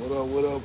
What up? What up?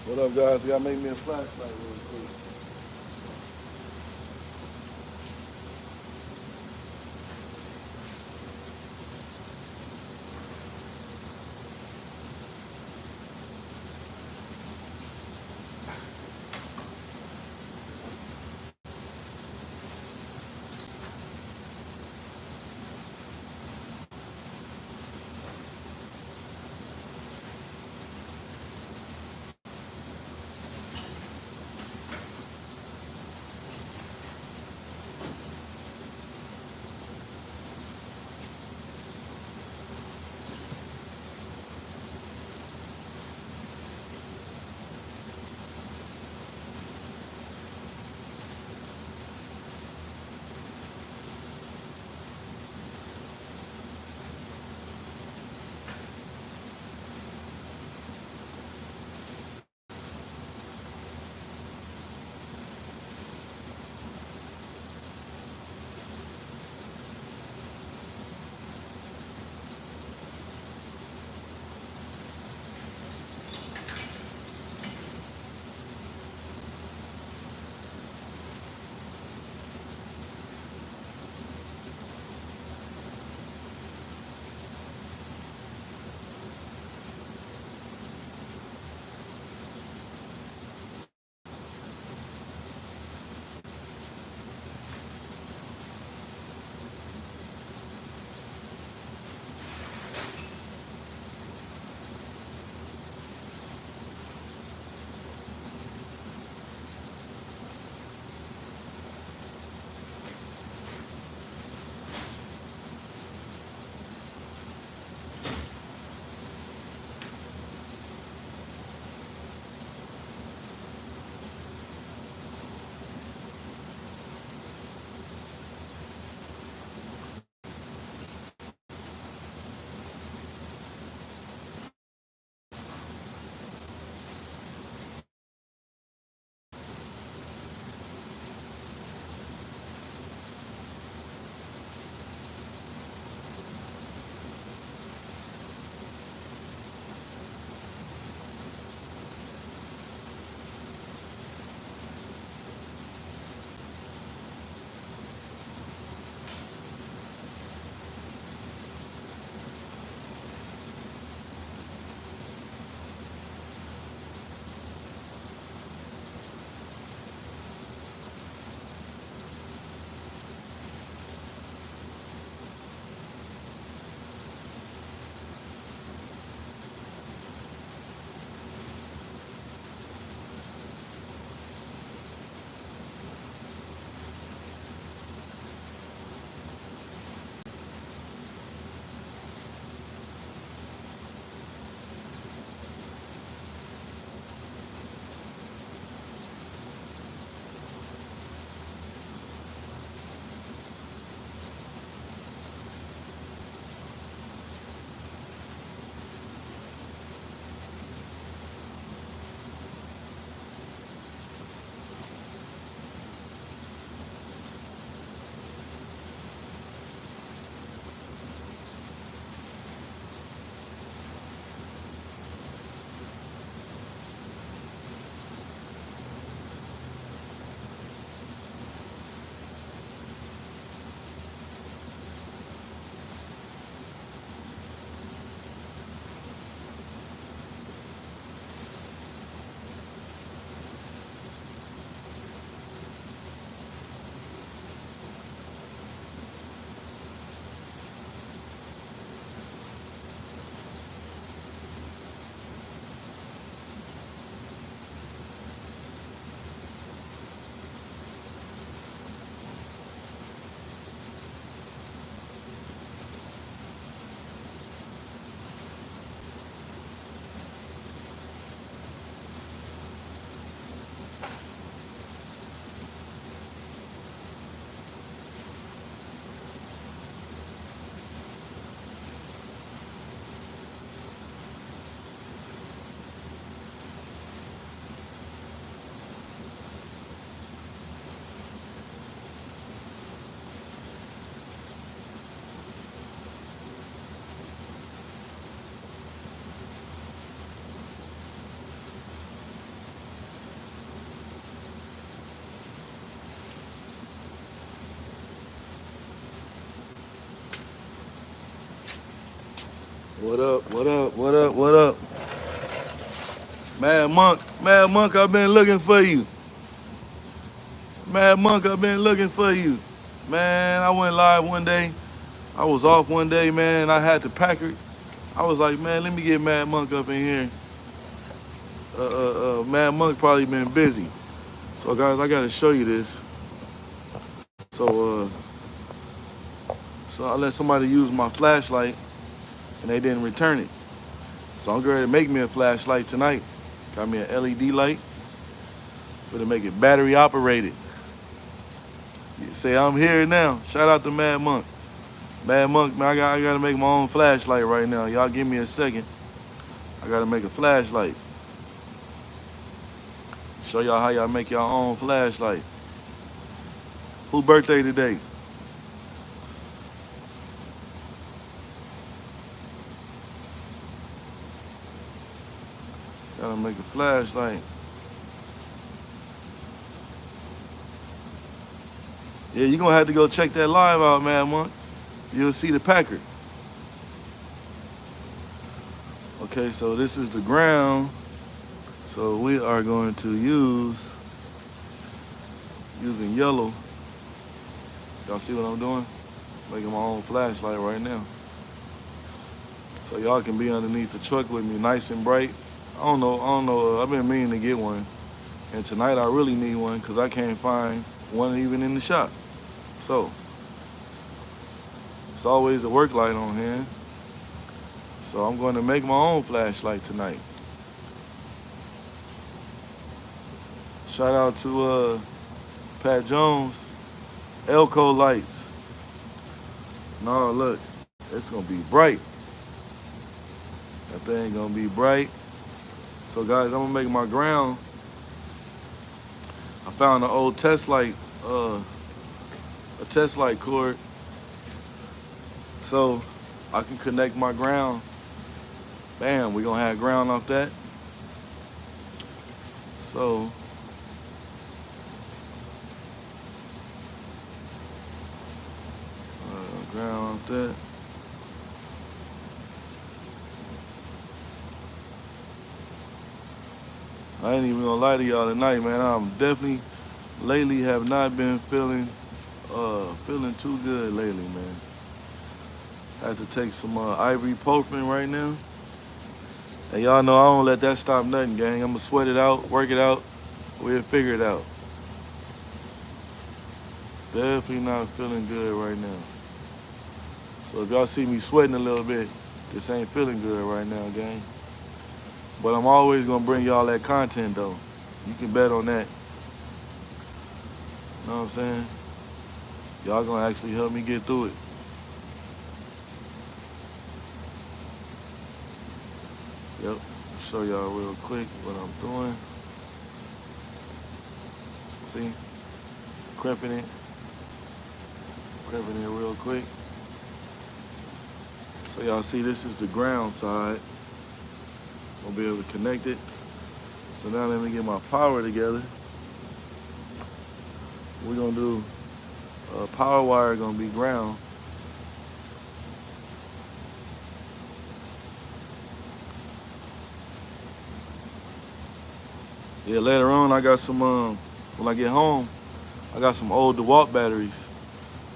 What up, guys? I gotta make me a flashlight real quick. What up? What up? What up? What up? Mad Monk, I've been looking for you. Mad Monk, I've been looking for you. Man, I went live one day. I was off one day, man. I had the Packard. I was like, man, let me get Mad Monk up in here. Mad Monk probably been busy. So guys, I gotta show you this. So I let somebody use my flashlight and they didn't return it. So I'm going to make me a flashlight tonight. Got me an LED light for to make it battery operated. You say I'm here now. Shout out to Mad Monk. Mad Monk, man, I gotta make my own flashlight right now. Y'all give me a second. I gotta make a flashlight. Show y'all how y'all make your own flashlight. Who birthday today? Gotta make a flashlight. Yeah, you're gonna have to go check that live out, Mad Monk. You'll see the Packard. Okay, so this is the ground. So we are going to using yellow. Y'all see what I'm doing? Making my own flashlight right now. So y'all can be underneath the truck with me, nice and bright. I don't know. I've been meaning to get one. And tonight I really need one because I can't find one even in the shop. So it's always a work light on hand. So I'm going to make my own flashlight tonight. Shout out to Pat Jones, Elco lights. No, look, it's gonna be bright. That thing gonna be bright. So guys, I'm gonna make my ground. I found an old test light, a test light cord. So I can connect my ground. Bam, we're gonna have ground off that. So ground off that. I ain't even gonna lie to y'all tonight, man. I'm definitely lately have not been feeling too good lately, man. I had to take some ibuprofen right now. And y'all know I don't let that stop nothing, gang. I'm gonna sweat it out, work it out, we'll figure it out. Definitely not feeling good right now. So if y'all see me sweating a little bit, this ain't feeling good right now, gang. But I'm always gonna bring y'all that content though. You can bet on that. You know what I'm saying? Y'all gonna actually help me get through it. Yep, show y'all real quick what I'm doing. See, crimping it real quick. So y'all see this is the ground side. I'll be able to connect it. So now let me get my power together. We're gonna do power wire gonna be ground. Yeah, later on I got some when I get home, I got some old DeWalt batteries.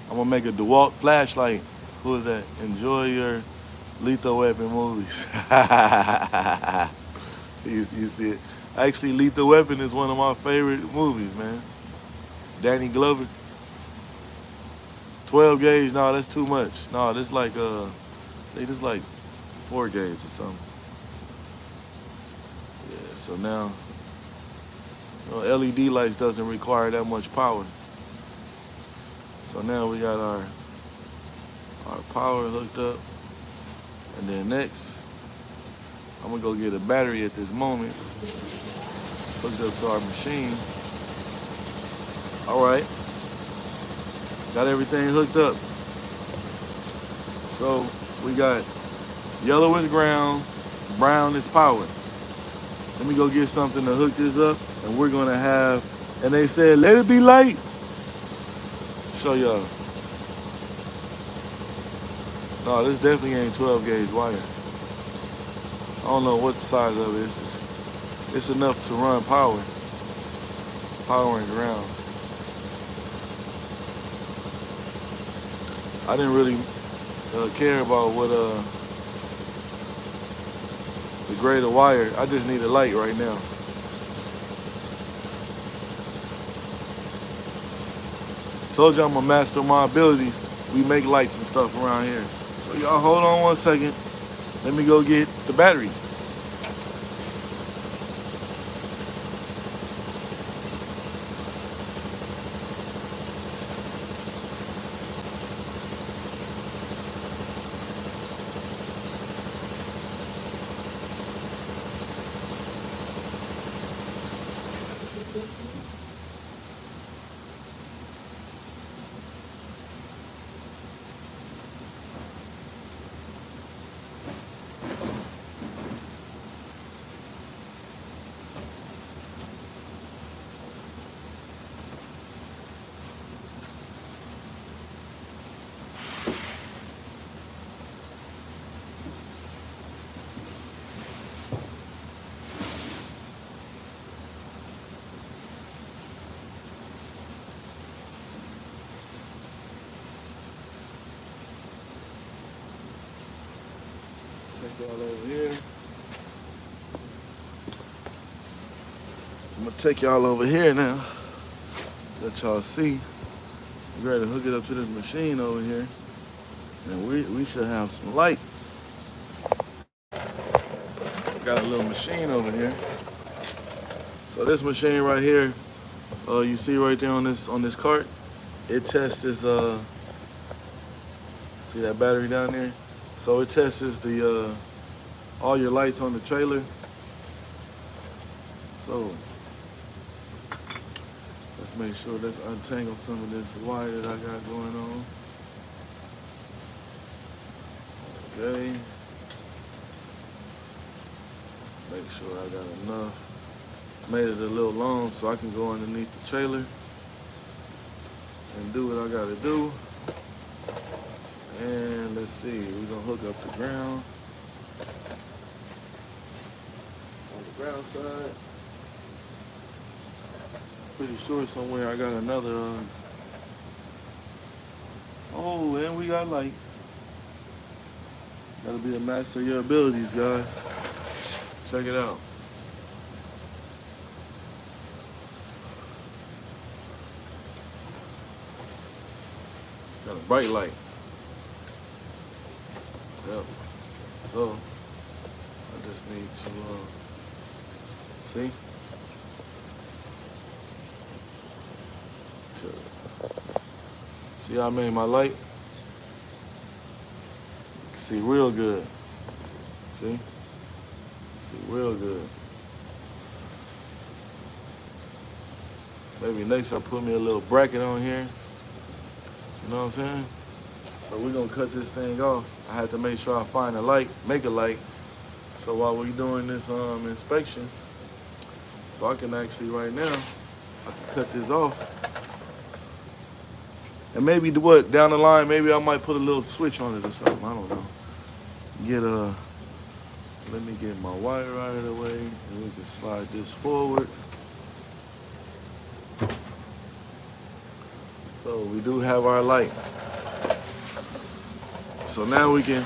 I'm gonna make a DeWalt flashlight. Who is that? Enjoy your Lethal Weapon movies. You see it. Actually, Lethal Weapon is one of my favorite movies, man. Danny Glover. 12 gauge, no, that's too much. No, this like they just like 4 gauge or something. Yeah, so now LED lights doesn't require that much power. So now we got our power hooked up. And then next, I'm gonna go get a battery at this moment, hooked up to our machine. All right, got everything hooked up. So we got yellow is ground, brown is power. Let me go get something to hook this up, and we're gonna have, and they said, let it be light. Show y'all. No, this definitely ain't 12 gauge wire. I don't know what the size of it is. It's enough to run powering ground. I didn't really care about what the grade of wire. I just need a light right now. Told you I'm a master of my abilities. We make lights and stuff around here. So y'all hold on one second. Let me go get the battery. Take y'all over here. I'm gonna take y'all over here now. Let y'all see. We're ready to hook it up to this machine over here. And we should have some light. Got a little machine over here. So this machine right here, you see right there on this cart, it tests this see that battery down there? So it tests the all your lights on the trailer. So let's make sure let's untangle some of this wire that I got going on. Okay. Make sure I got enough. Made it a little long so I can go underneath the trailer and do what I gotta do. And let's see, we're gonna hook up the ground. On the ground side. Pretty sure somewhere I got another, oh, and we got light. Gotta be a master of your abilities, guys. Check it out. Got a bright light. Yep. So I just need to see. See how I made my light? You can see real good. See? See real good. Maybe next I'll put me a little bracket on here. You know what I'm saying? So we're gonna cut this thing off. I had to make sure I find a light, make a light. So while we're doing this inspection, so I can actually right now, I can cut this off. And maybe what, down the line, maybe I might put a little switch on it or something, I don't know. Let me get my wire out of the way and we can slide this forward. So we do have our light. So now we can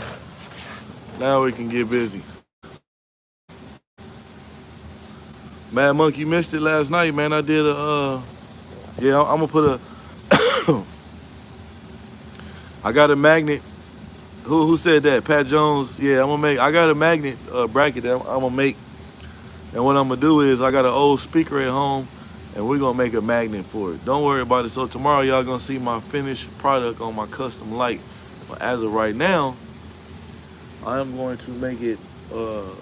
get busy. Mad Monkey missed it last night, man. I did yeah, I'm gonna put a I got a magnet. Who said that? Pat Jones. Yeah, I got a magnet bracket that I'm gonna make. And what I'm gonna do is I got an old speaker at home and we're gonna make a magnet for it. Don't worry about it. So tomorrow y'all gonna see my finished product on my custom light. But as of right now, I am going to make it, you know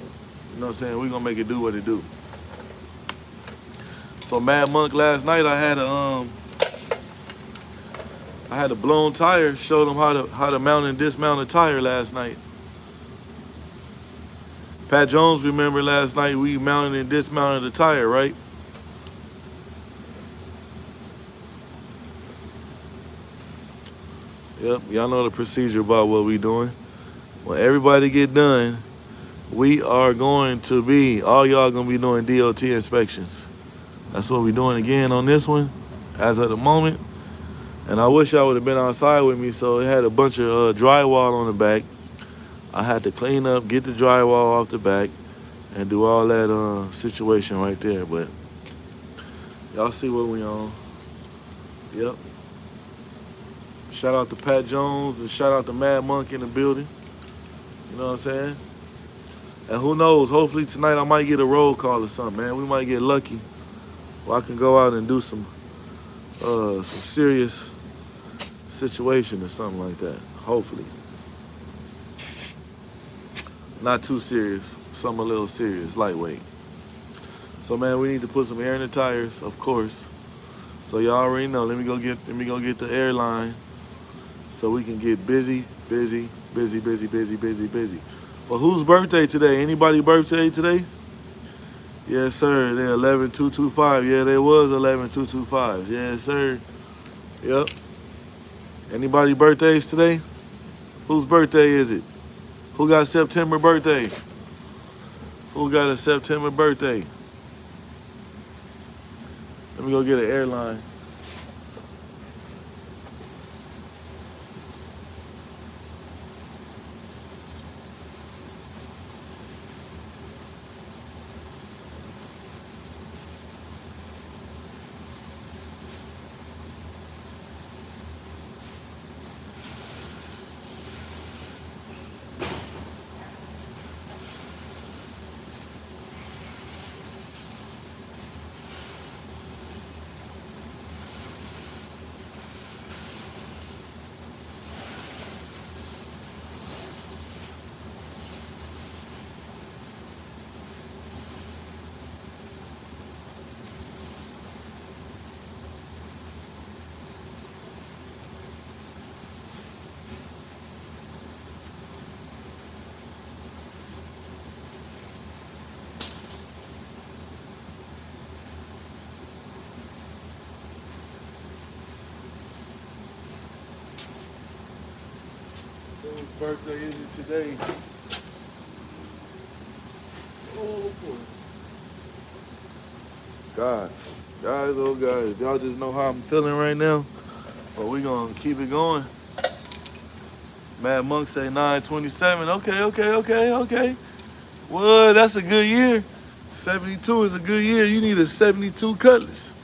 what I'm saying? We're gonna make it do what it do. So Mad Monk last night I had a blown tire, showed him how to mount and dismount a tire last night. Pat Jones, remember last night we mounted and dismounted the tire, right? Yep, y'all know the procedure about what we doing. When everybody get done, We are going to be, all y'all gonna be doing DOT inspections. That's what we're doing again on this one, as of the moment. And I wish I would have been outside with me, so it had a bunch of drywall on the back. I had to clean up, get the drywall off the back, and do all that situation right there. But y'all see what we on. Yep. Shout out to Pat Jones and shout out to Mad Monk in the building. You know what I'm saying? And who knows, hopefully tonight I might get a roll call or something, man. We might get lucky. Or I can go out and do some serious situation or something like that. Hopefully. Not too serious, something a little serious, lightweight. So man, we need to put some air in the tires, of course. So y'all already know. Let me go get the airline so we can get busy. But whose birthday today? Anybody birthday today? Yes, sir. They're 11-225. Yeah, they was 11-225. Yes, sir. Yep. Anybody birthdays today? Whose birthday is it? Who got September birthday? Who got a September birthday? Let me go get an airline. Whose birthday is it today? Oh boy. Guys, oh guys, y'all just know how I'm feeling right now. But we gonna keep it going. Mad Monk say 927. Okay. Well, that's a good year. 72 is a good year. You need a 72 Cutlass.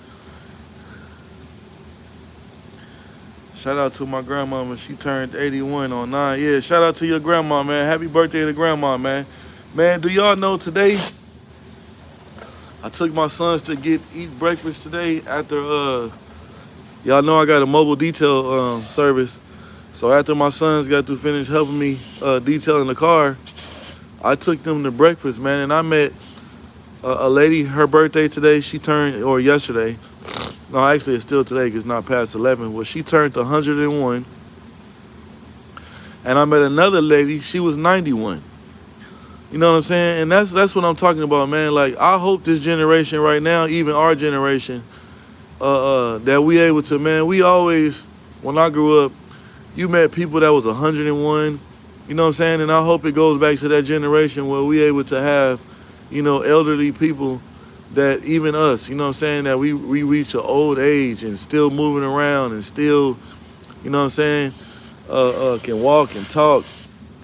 Shout out to my grandmama. She turned 81 on 9. Yeah, shout out to your grandma, man. Happy birthday to grandma, man. Man, do y'all know today, I took my sons to eat breakfast today after, y'all know I got a mobile detail service. So after my sons got to finish helping me detailing the car, I took them to breakfast, man. And I met a lady, her birthday today, she turned, or yesterday. No, actually it's still today because it's not past 11. Well, she turned 101. And I met another lady, she was 91. You know what I'm saying? And that's what I'm talking about, man. Like, I hope this generation right now, even our generation, that we able to, man, we always, when I grew up, you met people that was 101, you know what I'm saying? And I hope it goes back to that generation where we able to have, you know, elderly people that even us, you know what I'm saying, that we reach an old age and still moving around and still, you know what I'm saying, can walk and talk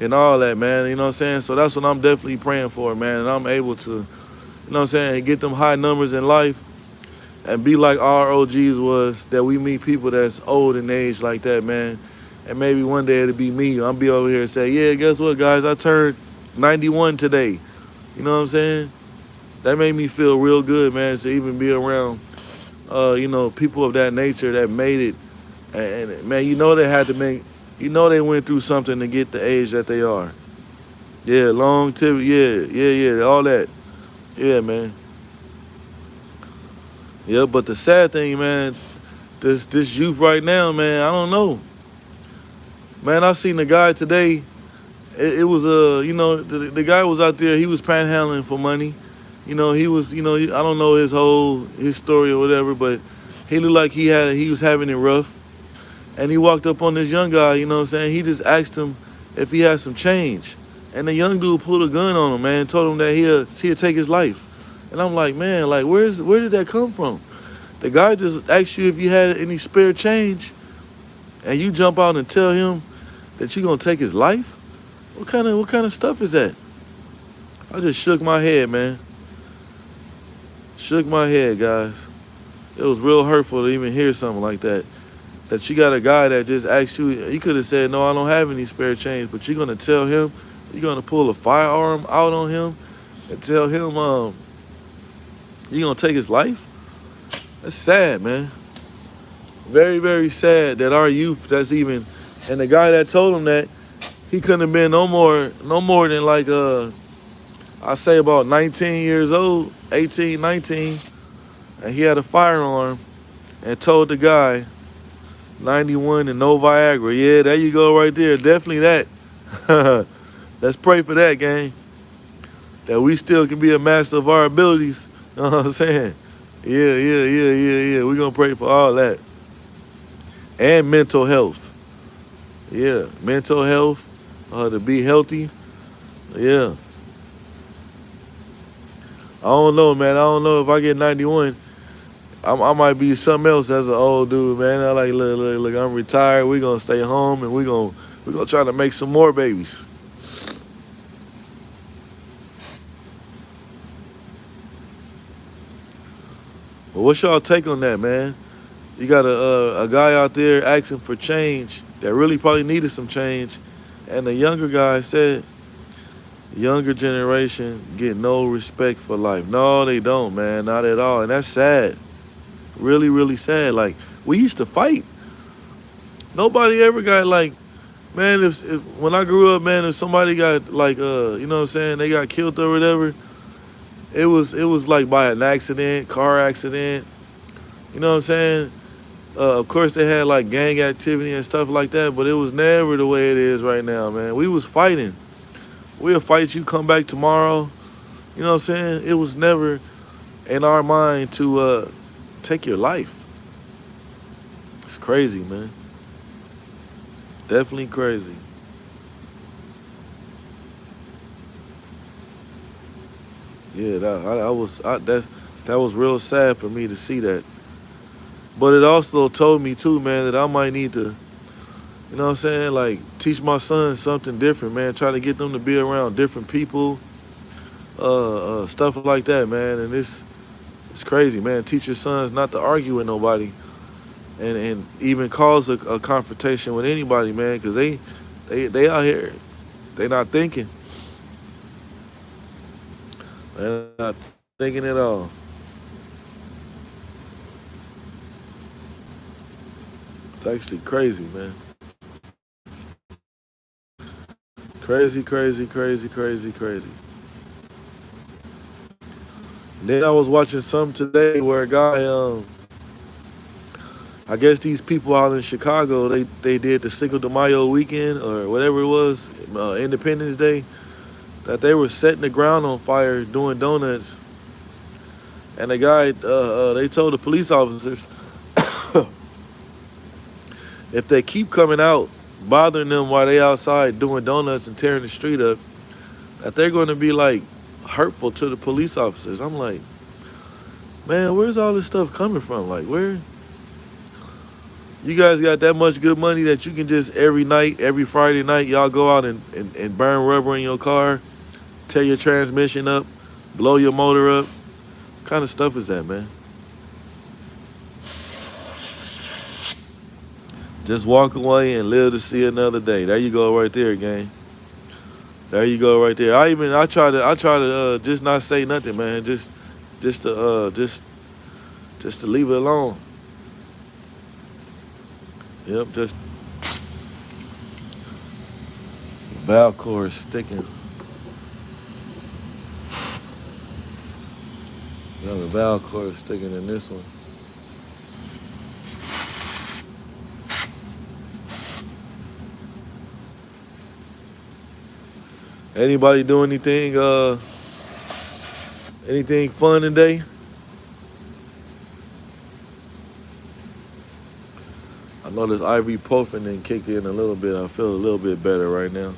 and all that, man, you know what I'm saying? So that's what I'm definitely praying for, man, and I'm able to, you know what I'm saying, get them high numbers in life and be like our OGs was, that we meet people that's old in age like that, man. And maybe one day it'll be me. I'll be over here and say, yeah, guess what, guys? I turned 91 today. You know what I'm saying? That made me feel real good, man, to even be around, you know, people of that nature that made it. And man, you know they had to make, you know they went through something to get the age that they are. Yeah, longevity, yeah, all that. Yeah, man. Yeah, but the sad thing, man, this youth right now, man, I don't know. Man, I seen the guy today. It was, you know, the guy was out there. He was panhandling for money. You know, he was, you know, I don't know his story or whatever, but he looked like he was having it rough. And he walked up on this young guy, you know what I'm saying? He just asked him if he had some change. And the young dude pulled a gun on him, man, told him that he'll take his life. And I'm like, man, like where did that come from? The guy just asked you if you had any spare change, and you jump out and tell him that you're gonna take his life? What kind of stuff is that? I just shook my head, man. Shook my head, guys. It was real hurtful to even hear something like that. That you got a guy that just asked you, he could have said, no, I don't have any spare change, but you're gonna tell him, you're gonna pull a firearm out on him and tell him you're gonna take his life? That's sad, man. Very, very sad that our youth that's even, and the guy that told him that, he couldn't have been no more than like I say about 19 years old, 18, 19, and he had a firearm and told the guy 91 and no Viagra. Yeah, there you go right there. Definitely that. Let's pray for that, gang. That we still can be a master of our abilities. You know what I'm saying? Yeah. We're going to pray for all that. And mental health. Yeah, mental health, to be healthy. Yeah. I don't know, man. I don't know if I get 91. I might be something else as an old dude, man. I like, look, I'm retired. We're going to stay home, and we're gonna try to make some more babies. Well, what's y'all take on that, man? You got a guy out there asking for change that really probably needed some change, and the younger guy said, younger generation get no respect for life. No, they don't, man. Not at all. And that's sad. Really, really sad. Like, we used to fight. Nobody ever got like, man, if when I grew up, man, if somebody got like you know what I'm saying, they got killed or whatever, it was like by an accident, car accident. You know what I'm saying? Of course they had like gang activity and stuff like that, but it was never the way it is right now, man. We was fighting. We'll fight you, come back tomorrow. You know what I'm saying? It was never in our mind to take your life. It's crazy, man. Definitely crazy. Yeah, that was real sad for me to see that. But it also told me too, man, that I might need to, you know what I'm saying, like teach my sons something different, man. Try to get them to be around different people, stuff like that, man. And it's crazy, man. Teach your sons not to argue with nobody, and even cause a confrontation with anybody, man, because they out here, they not thinking. They're not thinking at all. It's actually crazy, man. Crazy, crazy, crazy, crazy, crazy. Then I was watching some today where a guy, I guess these people out in Chicago, they did the Cinco de Mayo weekend or whatever it was, Independence Day, that they were setting the ground on fire doing donuts. And the guy, they told the police officers, if they keep coming out, bothering them while they outside doing donuts and tearing the street up, that they're going to be like hurtful to the police officers. I'm like, man, where's all this stuff coming from? Like, where? You guys got that much good money that you can just every night, every Friday night, y'all go out and burn rubber in your car, tear your transmission up, blow your motor up. What kind of stuff is that, man? Just walk away and live to see another day. There you go right there, gang. There you go right there. I try to just not say nothing, man. Just to leave it alone. Yep, just valve cord sticking. The valve cord sticking in this one. Anybody do anything fun today? I know this ibuprofen then kicked in a little bit. I feel a little bit better right now.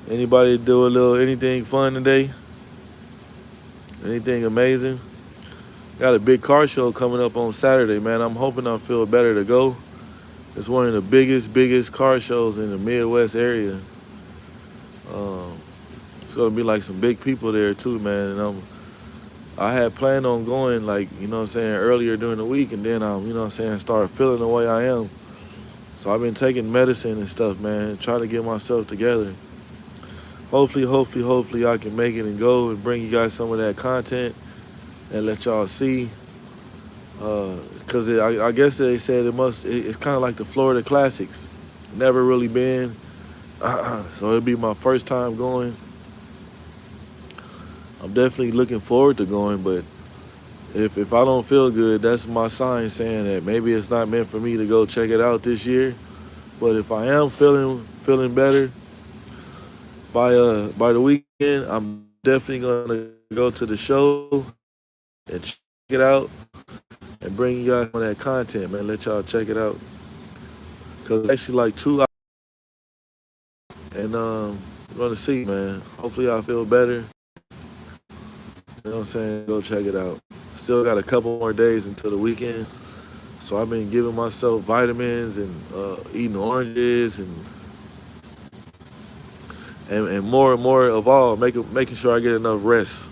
Anybody do a little anything fun today? Anything amazing? Got a big car show coming up on Saturday, man. I'm hoping I feel better to go. It's one of the biggest car shows in the Midwest area. Um, it's gonna be like some big people there too, man. And I had planned on going, like, you know what I'm saying, earlier during the week, and then you know what I'm saying, start feeling the way I am. So I've been taking medicine and stuff, man, trying to get myself together. Hopefully I can make it and go and bring you guys some of that content and let y'all see. Cause I guess they said it's kind of like the Florida Classics. Never really been, so it'll be my first time going. I'm definitely looking forward to going, but if I don't feel good, that's my sign saying that maybe it's not meant for me to go check it out this year. But if I am feeling better by the weekend, I'm definitely gonna go to the show and check it out and bring you guys on that content, man. Let y'all check it out. Cause it's actually like 2 hours, and we're gonna see, man. Hopefully I feel better. You know what I'm saying? Go check it out. Still got a couple more days until the weekend. So I've been giving myself vitamins and eating oranges and more and more of all, making sure I get enough rest.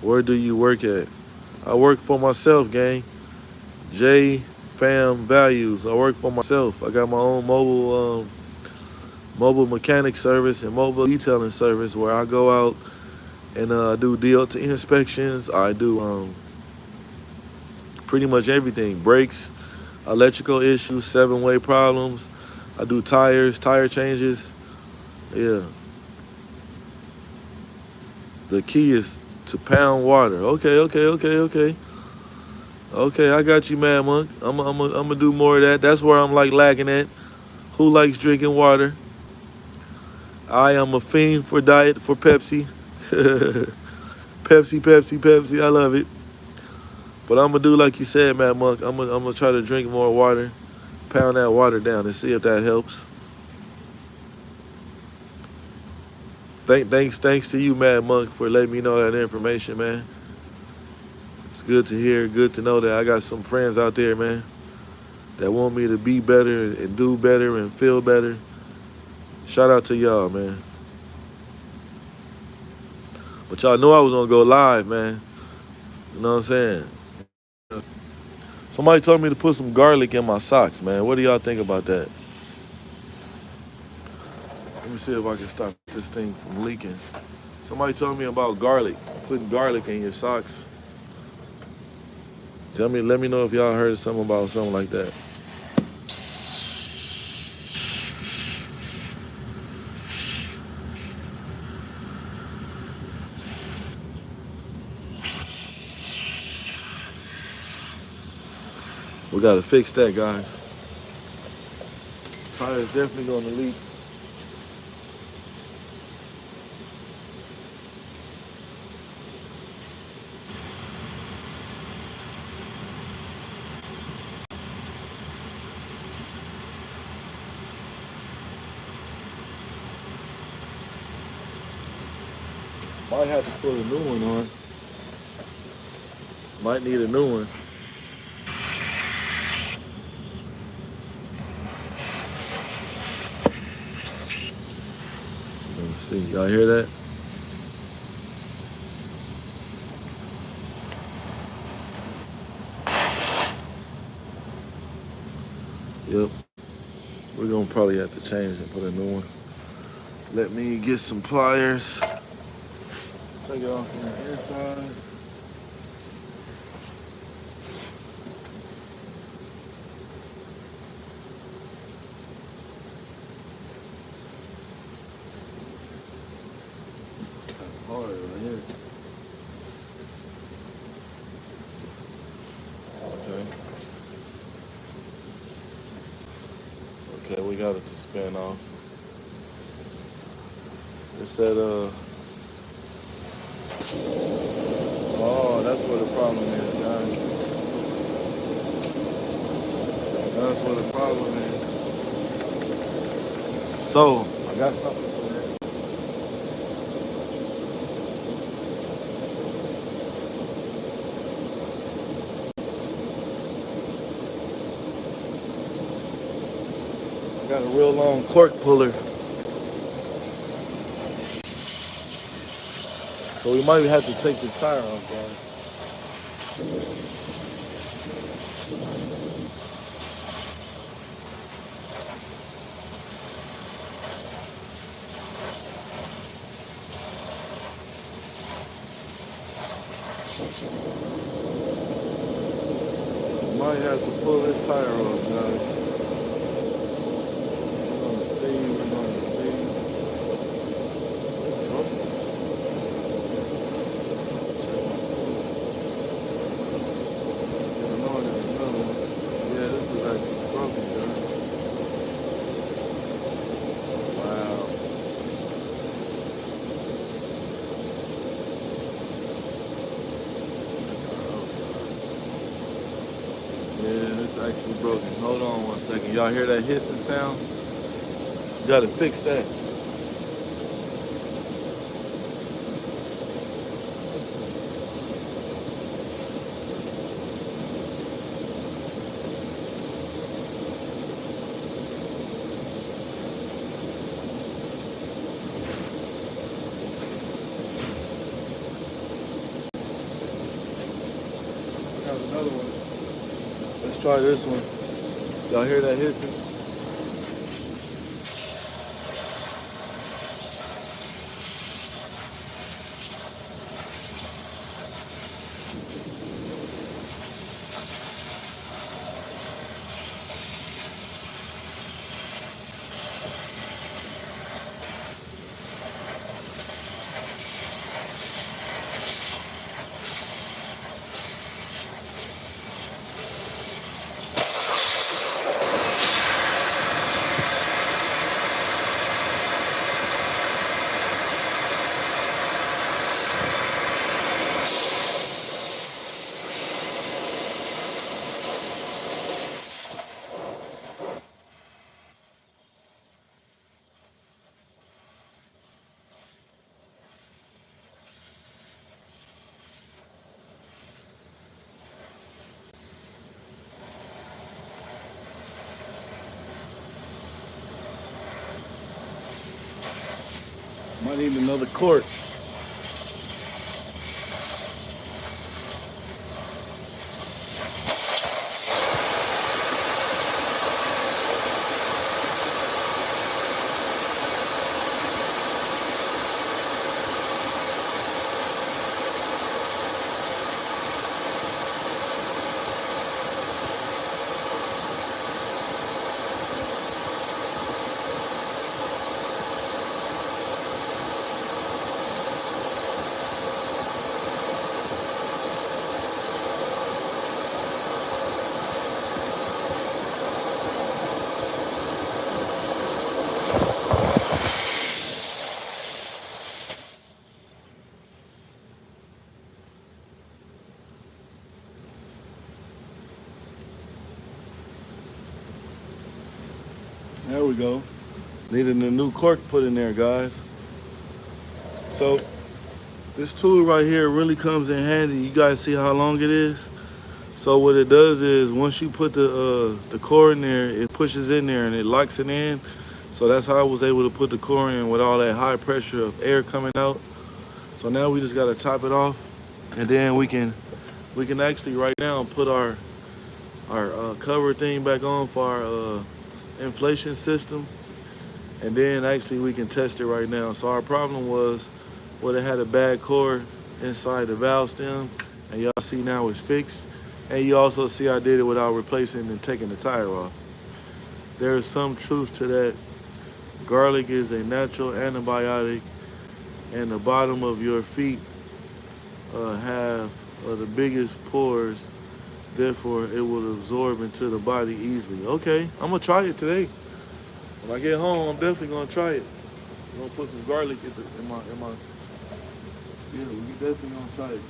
Where do you work at? I work for myself, gang. J Fam Values. I work for myself. I got my own mobile mechanic service and mobile detailing service where I go out and do DOT inspections. I do pretty much everything. Brakes, electrical issues, 7-way problems. I do tire changes. Yeah. The key is to pound water. Okay. Okay, I got you, Mad Monk. I'm gonna do more of that. That's where I'm like lacking at. Who likes drinking water? I am a fiend for Pepsi. Pepsi. I love it. But I'm gonna do like you said, Mad Monk. I'm gonna try to drink more water, pound that water down, and see if that helps. Thanks to you, Mad Monk, for letting me know that information, man. It's good to hear, good to know that I got some friends out there, man, that want me to be better and do better and feel better. Shout out to y'all, man. But y'all know I was gonna go live, man. You know what I'm saying? Somebody told me to put some garlic in my socks, man. What do y'all think about that? Let me see if I can stop this thing from leaking. Somebody told me about garlic, putting garlic in your socks. Let me know if y'all heard something about something like that. We gotta fix that, guys. Tire's definitely gonna leak. Might have to put a new one on. Might need a new one. Let's see. Y'all hear that? Yep. We're gonna probably have to change and put a new one. Let me get some pliers. Take it off from the inside. Kind of hard right here. Okay. Okay, we got it to spin off. It said, oh, that's where the problem is, guys. That's where the problem is. So, I got something for that. I got a real long cork puller, so we might have to take the tire off, guys. We might have to pull this tire off, guys. We're gonna see. We're gonna see. Oh, yeah, no, there's another one. Yeah, this is actually broken, guys. Wow. Yeah, it's actually broken. Hold on one second. Y'all hear that hissing sound? You gotta fix that. I got another one. Let's try this one. Y'all hear that hissing? Might need another quart. There we go. Needed a new cork put in there, guys. So this tool right here really comes in handy. You guys see how long it is? So what it does is once you put the core in there, it pushes in there and it locks it in. So that's how I was able to put the core in with all that high pressure of air coming out. So now we just gotta top it off, and then we can actually right now put our cover thing back on for our inflation system, and then actually we can test it right now. So our problem was, well, it had a bad core inside the valve stem, and y'all see now it's fixed. And you also see I did it without replacing and taking the tire off. There is some truth to that. Garlic is a natural antibiotic, and the bottom of your feet have the biggest pores. Therefore, it will absorb into the body easily. Okay, I'm gonna try it today. When I get home, I'm definitely gonna try it. I'm gonna put some garlic in my. Yeah, we definitely gonna try it.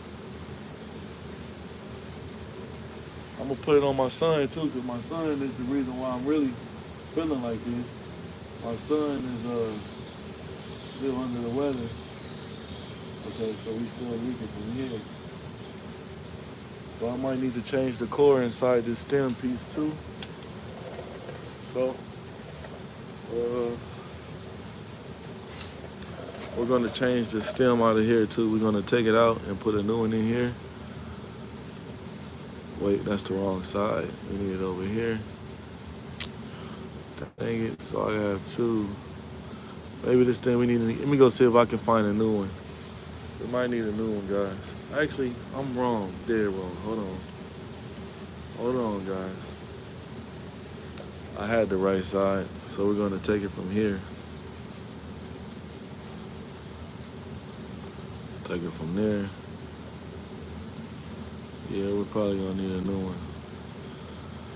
I'm gonna put it on my son too, because my son is the reason why I'm really feeling like this. My son is still under the weather. Okay, so we still leaking from here. So I might need to change the core inside this stem piece too. So uh, we're gonna change the stem out of here too. We're gonna take it out and put a new one in here. Wait, that's the wrong side. We need it over here. Dang it, so I have two. Maybe this thing we need to, let me go see if I can find a new one. We might need a new one, guys. Actually, I'm wrong, dead wrong. Hold on. Hold on, guys. I had the right side, so we're gonna take it from here. Take it from there. Yeah, we're probably gonna need a new one.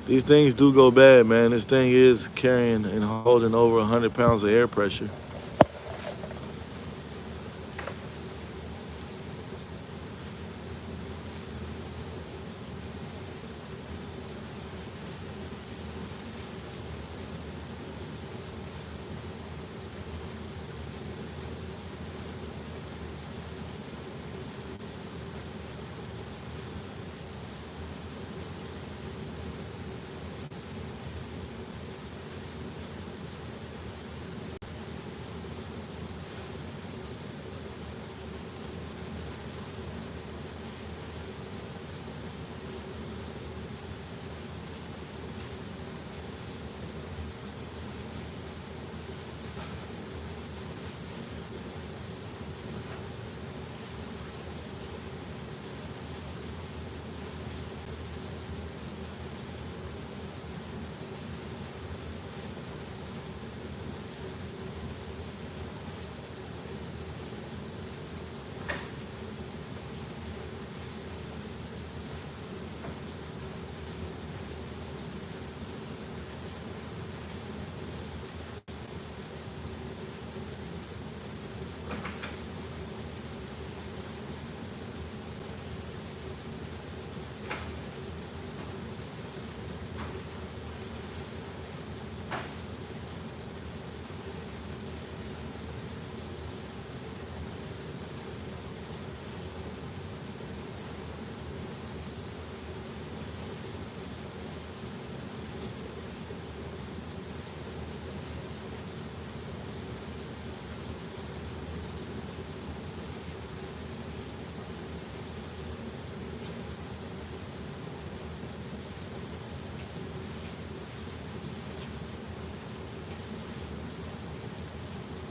These things do go bad, man. This thing is carrying and holding over 100 pounds of air pressure.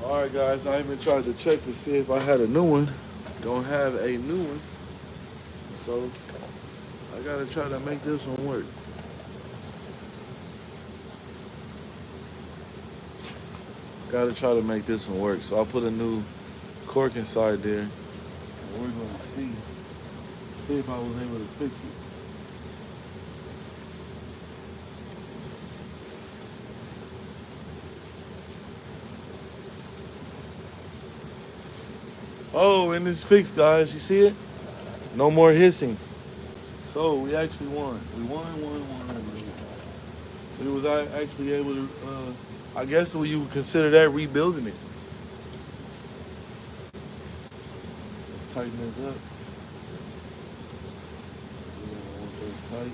All right, guys, I even tried to check to see if I had a new one. Don't have a new one. So I gotta try to make this one work. Gotta try to make this one work. So I'll put a new cork inside there. And we're gonna see if I was able to fix it. Oh, and it's fixed, guys. You see it? No more hissing. So we actually won. We won. We was actually able to, I guess you would consider that rebuilding it. Let's tighten this up. We don't want that tight.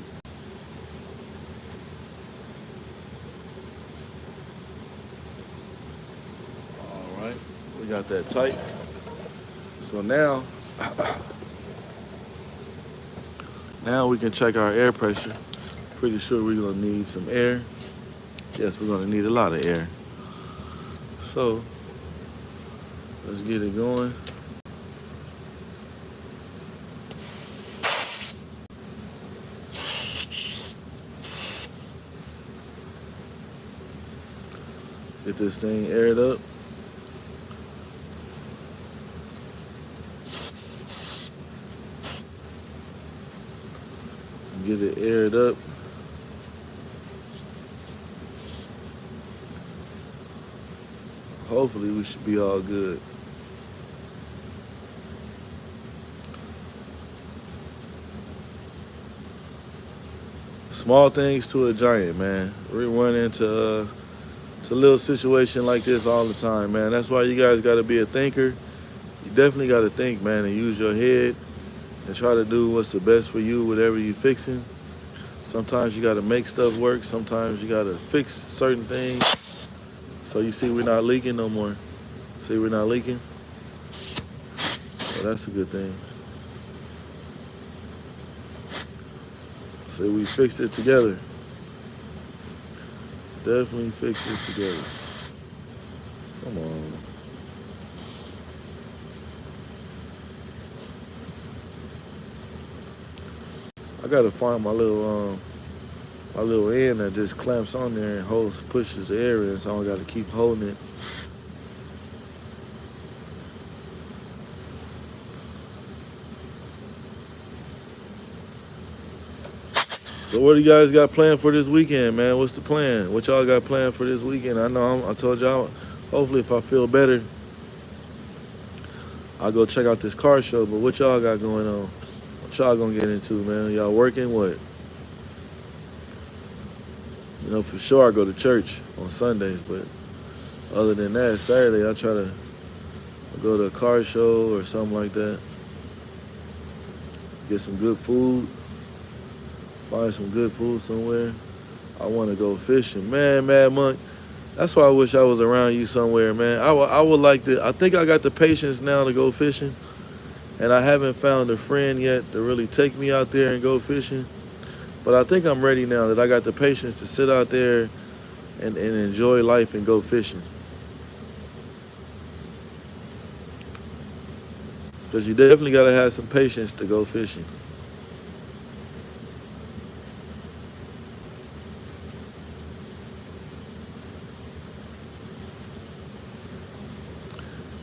All right, we got that tight. So now we can check our air pressure. Pretty sure we're gonna need some air. Yes, we're gonna need a lot of air. So let's get it going. Get this thing aired up. Get it aired up. Hopefully we should be all good. Small things to a giant, man. We run into It's a little situation like this all the time, man. That's why you guys got to be a thinker. You definitely got to think, man, and use your head and try to do what's the best for you, whatever you're fixing. Sometimes you got to make stuff work. Sometimes you got to fix certain things. So you see we're not leaking no more. See we're not leaking? Well, that's a good thing. See, we fixed it together. Definitely fixed it together. Come on. I gotta find my little end that just clamps on there and holds, pushes the air in, so I don't gotta keep holding it. So what do you guys got planned for this weekend, man? What's the plan? What y'all got planned for this weekend? I know I told y'all, hopefully if I feel better, I'll go check out this car show, but what y'all got going on? What y'all gonna get into, man? Y'all working, what? You know, for sure I go to church on Sundays, but other than that, Saturday I try to go to a car show or something like that. Get some good food. Find some good food somewhere. I want to go fishing. Man, Mad Monk, that's why I wish I was around you somewhere, man. I would like to, I think I got the patience now to go fishing, and I haven't found a friend yet to really take me out there and go fishing. But I think I'm ready now that I got the patience to sit out there and enjoy life and go fishing. Because you definitely got to have some patience to go fishing.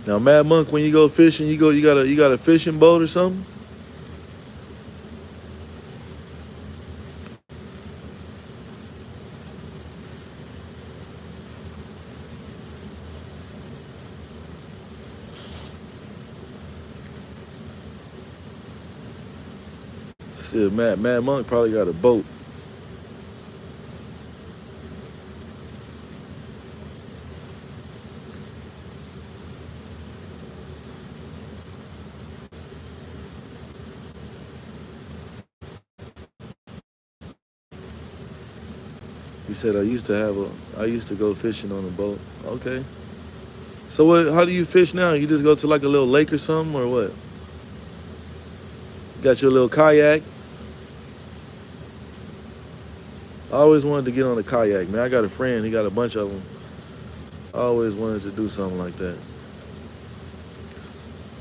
Now, Mad Monk, when you go fishing, you got a fishing boat or something? Still, Mad Monk probably got a boat. He said I used to go fishing on a boat. Okay. So how do you fish now? You just go to like a little lake or something, or what? Got your little kayak? I always wanted to get on a kayak, man. I got a friend, he got a bunch of them. I always wanted to do something like that.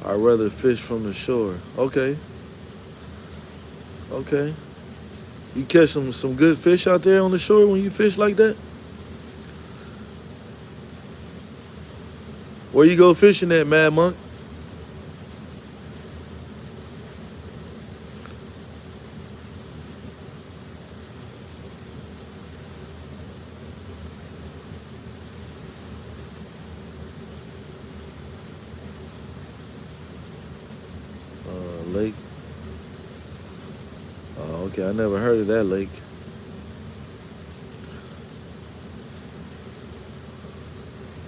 I'd rather fish from the shore. Okay. Okay. You catch some good fish out there on the shore when you fish like that? Where you go fishing at, Mad Monk? Lake. Oh, okay. I never heard of that lake.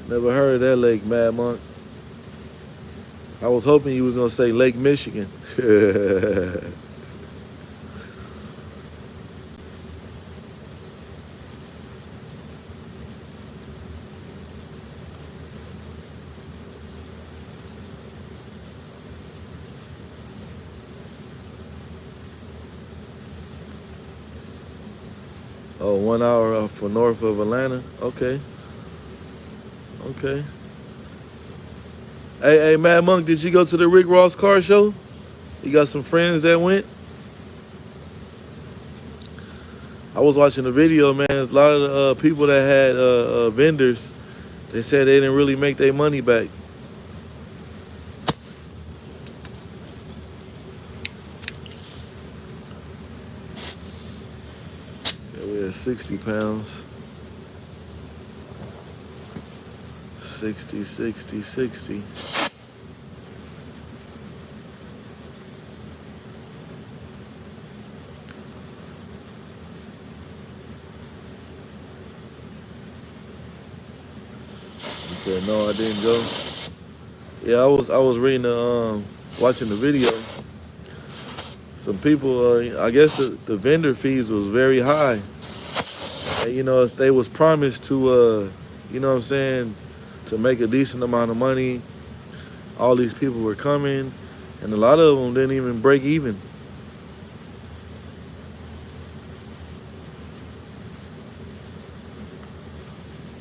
Never heard of that lake, Mad Monk. I was hoping you was gonna say Lake Michigan. Oh, 1 hour for north of Atlanta. Okay. Okay. Hey, Mad Monk, did you go to the Rick Ross car show? You got some friends that went? I was watching the video, man. A lot of the people that had vendors, they said they didn't really make their money back. Yeah, we had 60 pounds. 60, 60, 60. said, no, I didn't go. Yeah, I was reading watching the video. Some people, I guess the vendor fees was very high. And, they was promised to, you know what I'm saying, to make a decent amount of money. All these people were coming, and a lot of them didn't even break even.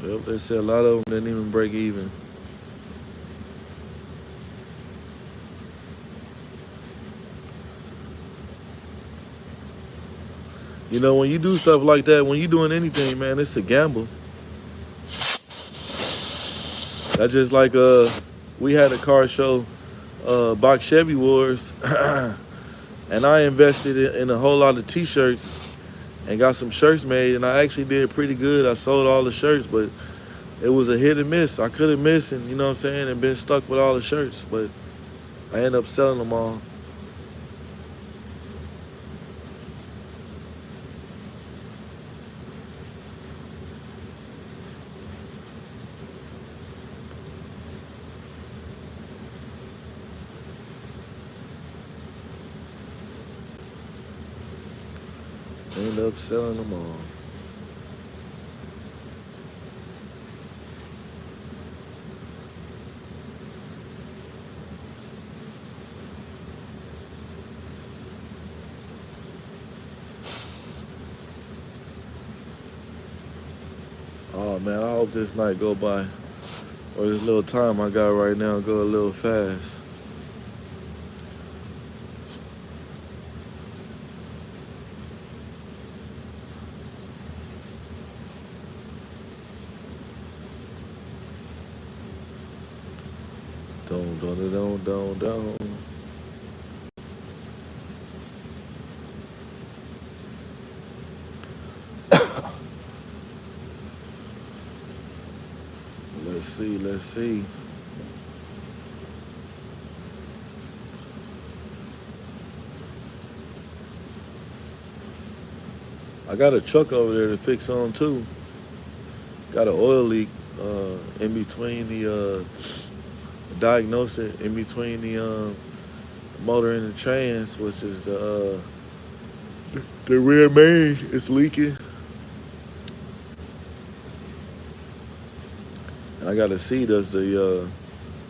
Yep, they said a lot of them didn't even break even. When you do stuff like that, when you doing anything, man, it's a gamble. That's just like we had a car show, Box Chevy Wars, and I invested in a whole lot of T-shirts and got some shirts made, and I actually did pretty good. I sold all the shirts, but it was a hit and miss. I could have missed, and and been stuck with all the shirts, but I ended up selling them all. Ended up selling them all. Oh man, I hope this night go by, or this little time I got right now go a little fast. Don't. Let's see. I got a truck over there to fix on too. Got an oil leak in between the diagnose it in between the motor and the trans, which is the rear main. It's leaking. And I got to see does the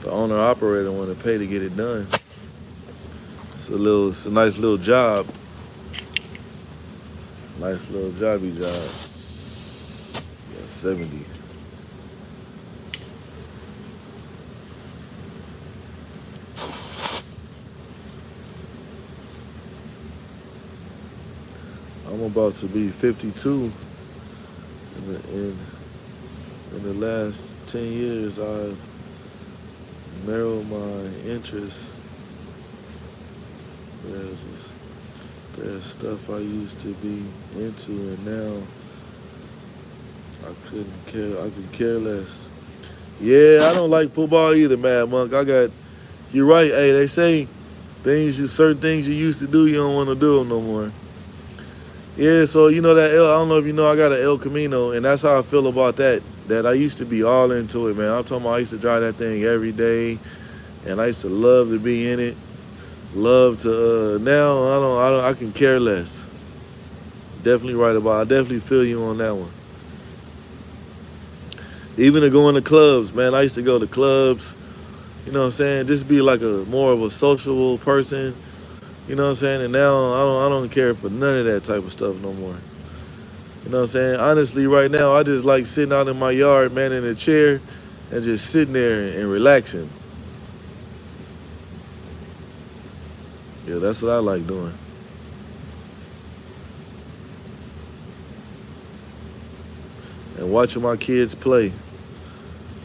owner operator want to pay to get it done. It's a nice little job. Nice little jobby job. Yeah, 70. I'm about to be 52. In the last 10 years, I've narrowed my interests. There's stuff I used to be into, and now I could care less. Yeah, I don't like football either, Mad Monk. You're right. Hey, they say certain things you used to do, you don't want to do them no more. Yeah, so I don't know if you know, I got an El Camino, and that's how I feel about that. That I used to be all into it, man. I'm talking about I used to drive that thing every day, and I used to love to be in it. Love to now I can care less. Definitely right about. I definitely feel you on that one. Even to go in the clubs, man. I used to go to clubs. You know what I'm saying? Just be like more of a sociable person. You know what I'm saying? And now I don't care for none of that type of stuff no more. You know what I'm saying? Honestly, right now I just like sitting out in my yard, man, in a chair, and just sitting there and relaxing. Yeah, that's what I like doing. And watching my kids play. You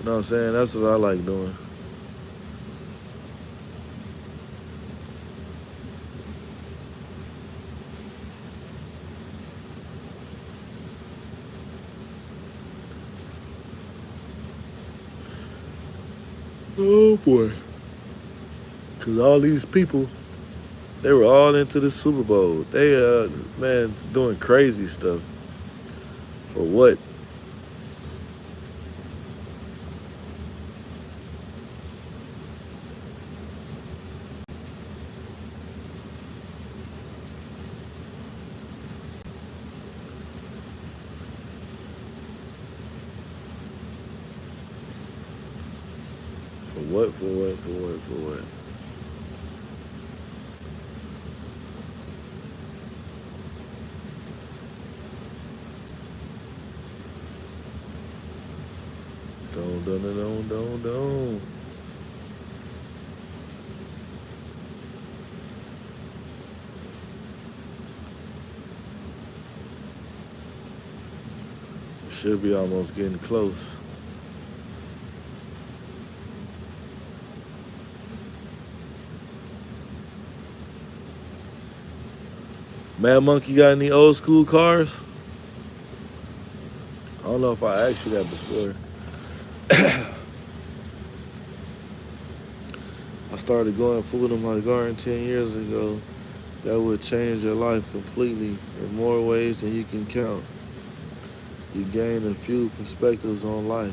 know what I'm saying? That's what I like doing. Oh boy. Because all these people, they were all into the Super Bowl. They, man, doing crazy stuff. For what? what? For what? For what? For what? Don't. Should be almost getting close. Mad Monkey got any old school cars? I don't know if I asked you that before. I started growing food in my garden 10 years ago. That would change your life completely in more ways than you can count. You gain a few perspectives on life.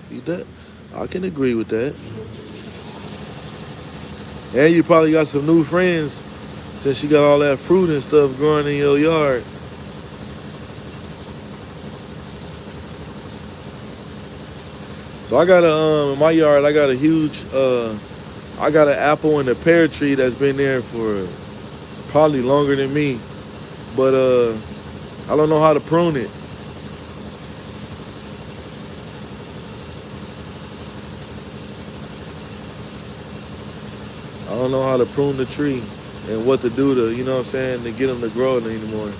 I can agree with that. And you probably got some new friends since you got all that fruit and stuff growing in your yard. So I got in my yard, I got a huge, I got an apple and a pear tree that's been there for probably longer than me. But I don't know how to prune it. I don't know how to prune the tree and what to do to, you know what I'm saying, to get them to grow it anymore.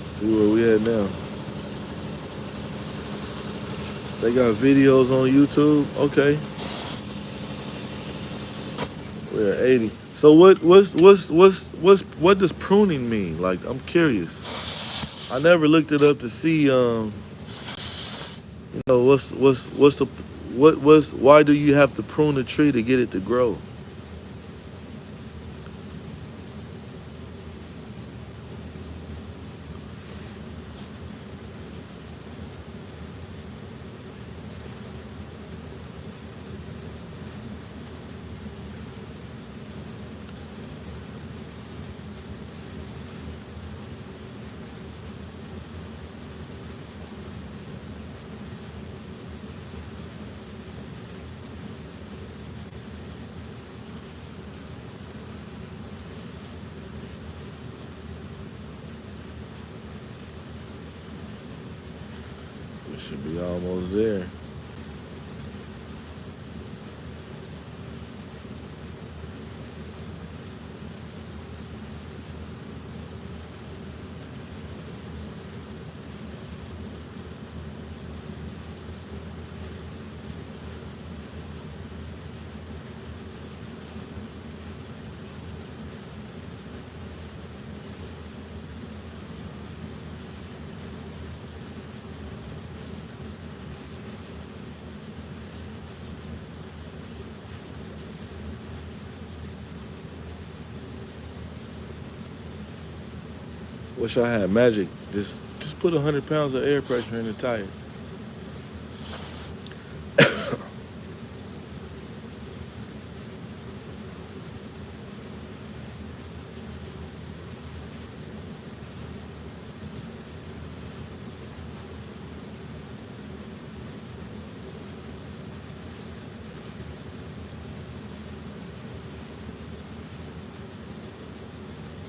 See where we at now. They got videos on YouTube. Okay, we're at 80. So what does pruning mean? Like, I'm curious. I never looked it up to see. What's the why do you have to prune a tree to get it to grow? We should be almost there. Wish I had magic. Just put 100 pounds of air pressure in the tire.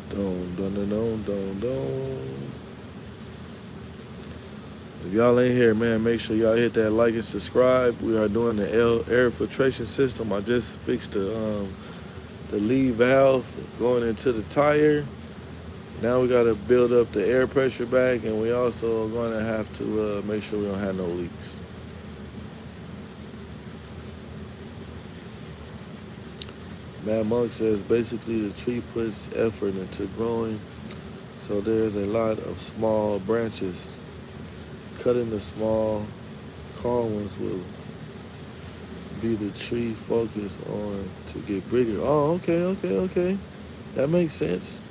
Don't. If y'all ain't here, man, make sure y'all hit that like and subscribe. We are doing the air filtration system. I just fixed the lead valve going into the tire. Now we got to build up the air pressure back, and we also are going to have to make sure we don't have no leaks. Mad Monk says basically the tree puts effort into growing, so there's a lot of small branches. Cutting the small, tall ones will be the tree focus on to get bigger? Oh, okay. That makes sense.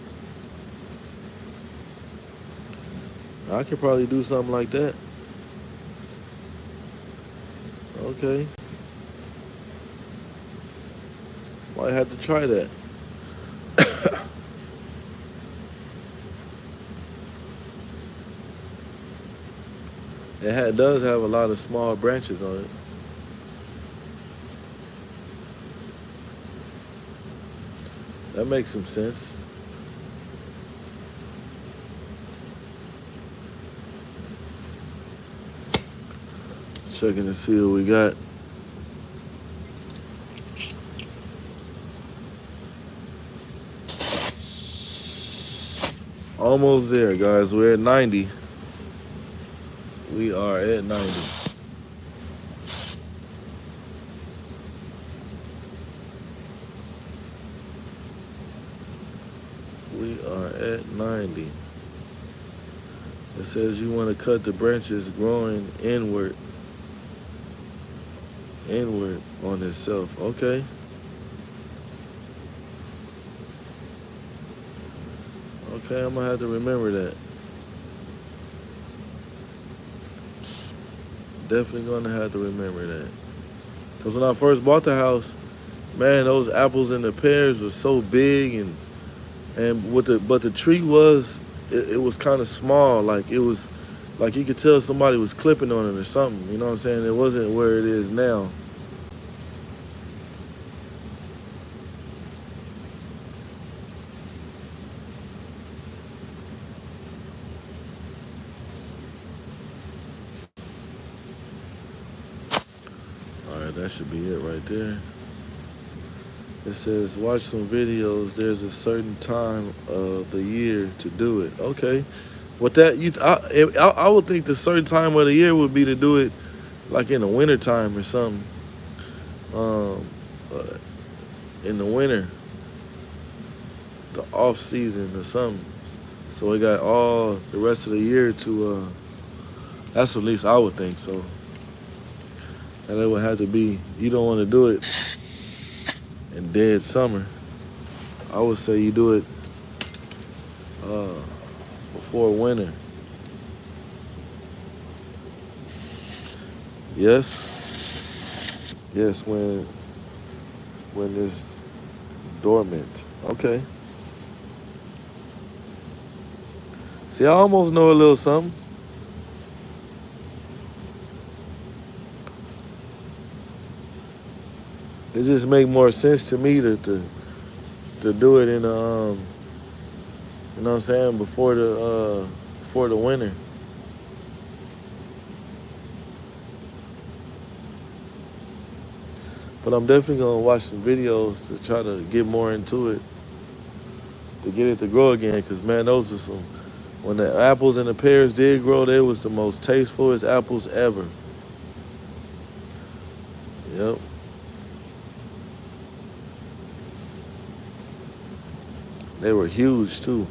I could probably do something like that. Okay. Might have to try that. Does have a lot of small branches on it. That makes some sense. Checking to see what we got. Almost there, guys. We're at 90. We are at 90. We are at 90. It says you want to cut the branches growing inward on itself. Okay. Okay, I'm gonna have to remember that. Definitely gonna have to remember that. Cause when I first bought the house, man, those apples and the pears were so big, and but the tree was it was kind of small. Like it was like you could tell somebody was clipping on it or something. You know what I'm saying? It wasn't where it is now. All right, that should be it right there. It says watch some videos. There's a certain time of the year to do it. Okay, with that, I would think the certain time of the year would be to do it like in the winter time or something. Um, uh, in the winter, the off season or something. So we got all the rest of the year to. That's at least I would think so. And it would have to be. You don't want to do it in dead summer. I would say you do it uh, before winter. Yes, when it's dormant. Okay. See, I almost know a little something. It just make more sense to me to do it in you know what I'm saying, before the winter. But I'm definitely gonna watch some videos to try to get more into it, to get it to grow again. Cause man, those are some. When the apples and the pears did grow, they was the most tastefulest apples ever. Yep. They were huge too.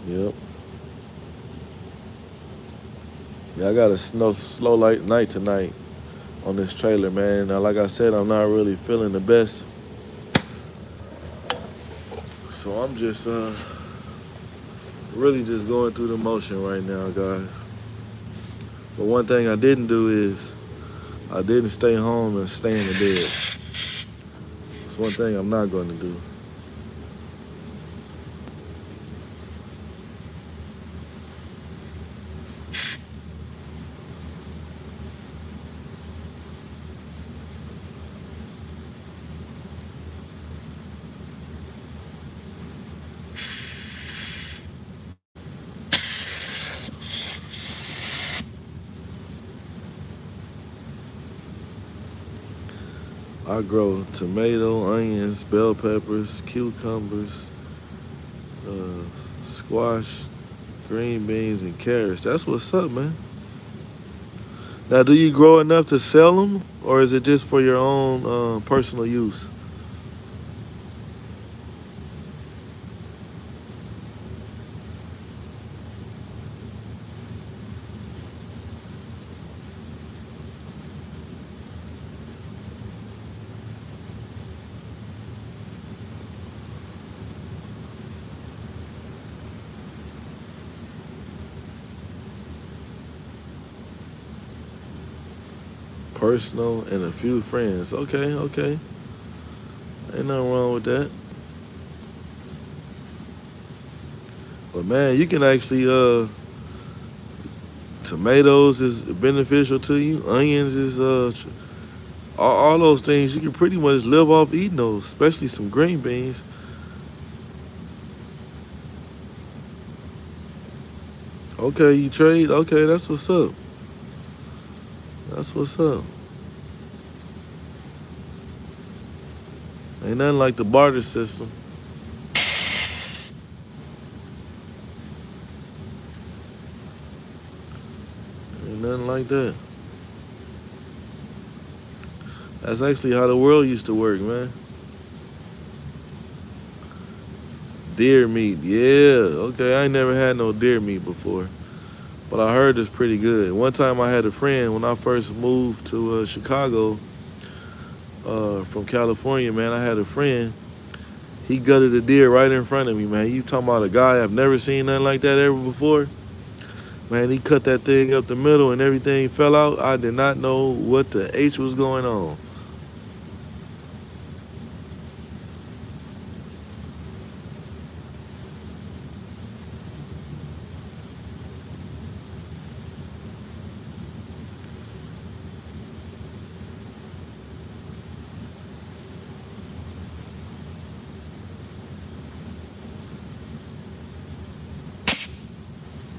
Yep. Yeah, I got a slow light night tonight on this trailer, man. Now, like I said, I'm not really feeling the best. So I'm just really just going through the motion right now, guys. But one thing I didn't do is I didn't stay home and stay in the bed. It's one thing I'm not going to do. I grow tomato, onions, bell peppers, cucumbers, uh, squash, green beans, and carrots. That's what's up, man. Now, do you grow enough to sell them, or is it just for your own personal use? Personal and a few friends. Okay, okay. Ain't nothing wrong with that. But man, you can actually tomatoes is beneficial to you. Onions is all those things you can pretty much live off eating those, especially some green beans. Okay, you trade. Okay, that's what's up. That's what's up. Ain't nothing like the barter system. Ain't nothing like that. That's actually how the world used to work, man. Deer meat, yeah. Okay, I ain't never had no deer meat before, but I heard it's pretty good. One time I had a friend when I first moved to Chicago from California, man. I had a friend. He gutted a deer right in front of me, man. You talking about a guy I've never seen nothing like that ever before? Man, he cut that thing up the middle and everything fell out. I did not know what the H was going on.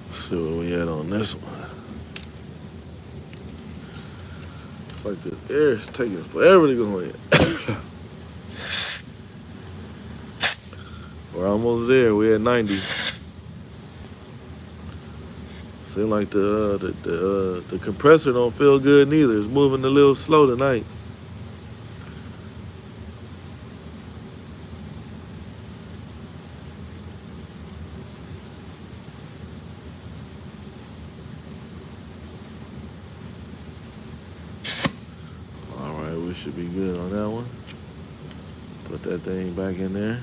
Let's see what we had on this one. It's like the air is taking forever to go in. We're almost there. We're at 90. Seems like the compressor don't feel good neither. It's moving a little slow tonight. All right, we should be good on that one. Put that thing back in there.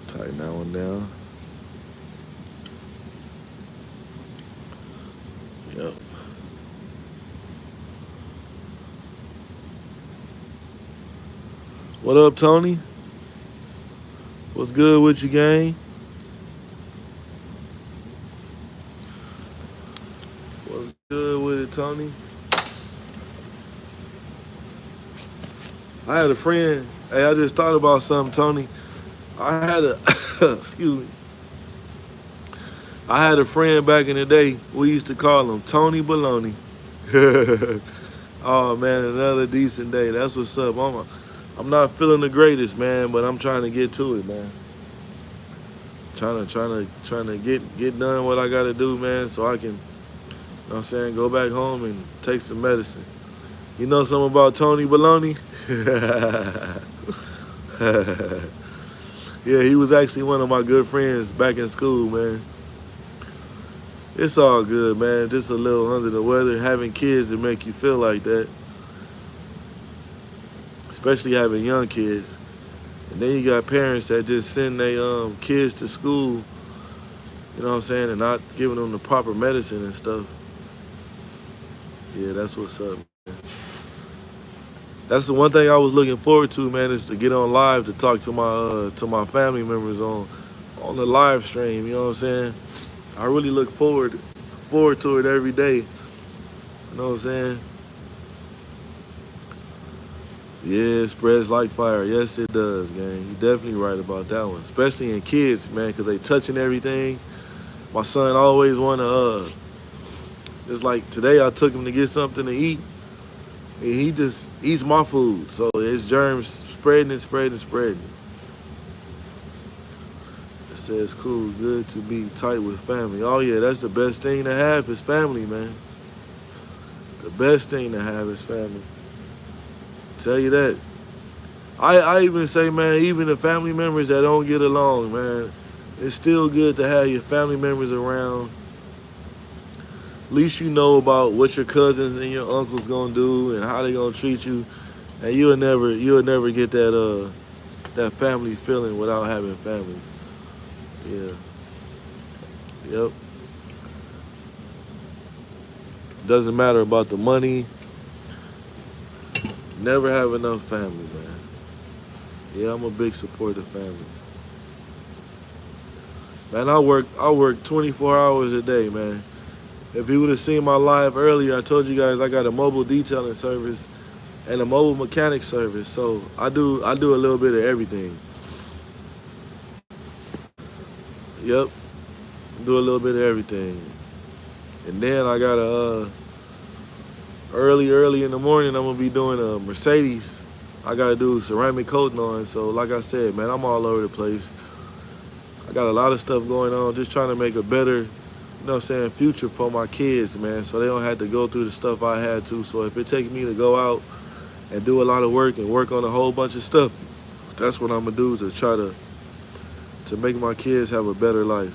Tighten that one down. Yep. What up, Tony? What's good with you, gang? What's good with it, Tony? I had a friend. Hey, I just thought about something, Tony. I had a excuse me. I had a friend back in the day. We used to call him Tony Baloney. Oh man, another decent day. That's what's up. I'm not feeling the greatest, man, but I'm trying to get to it, man. Trying to get done what I gotta do, man, so I can, you know what I'm saying, go back home and take some medicine. You know something about Tony Baloney? Yeah, he was actually one of my good friends back in school, man. It's all good, man. Just a little under the weather. Having kids that make you feel like that, especially having young kids. And then you got parents that just send their kids to school, you know what I'm saying, and not giving them the proper medicine and stuff. Yeah, that's what's up. That's the one thing I was looking forward to, man, is to get on live to talk to my family members on the live stream. You know what I'm saying? I really look forward to it every day. You know what I'm saying? Yeah, it spreads like fire. Yes, it does, gang. You're definitely right about that one. Especially in kids, man, because they touching everything. My son always want to, it's like today I took him to get something to eat. And he just eats my food. So it's germs spreading and spreading and spreading. says, cool, good to be tight with family. Oh yeah, that's the best thing to have is family, man. The best thing to have is family. Tell you that. I even say, man, even the family members that don't get along, man, it's still good to have your family members around. At least you know about what your cousins and your uncles gonna do and how they gonna treat you, and you'll never get that family feeling without having family. Yeah. Yep. Doesn't matter about the money. Never have enough family, man. Yeah, I'm a big supporter of family. Man, I work 24 hours a day, man. If you would have seen my live earlier, I told you guys I got a mobile detailing service and a mobile mechanic service. So I do a little bit of everything. Yep, do a little bit of everything. And then I got early in the morning I'm gonna be doing a Mercedes. I gotta do ceramic coating on. So like I said, man, I'm all over the place. I got a lot of stuff going on, just trying to make a better, future for my kids, man, so they don't have to go through the stuff I had to. So if it takes me to go out and do a lot of work and work on a whole bunch of stuff, that's what I'm gonna do to try to make my kids have a better life.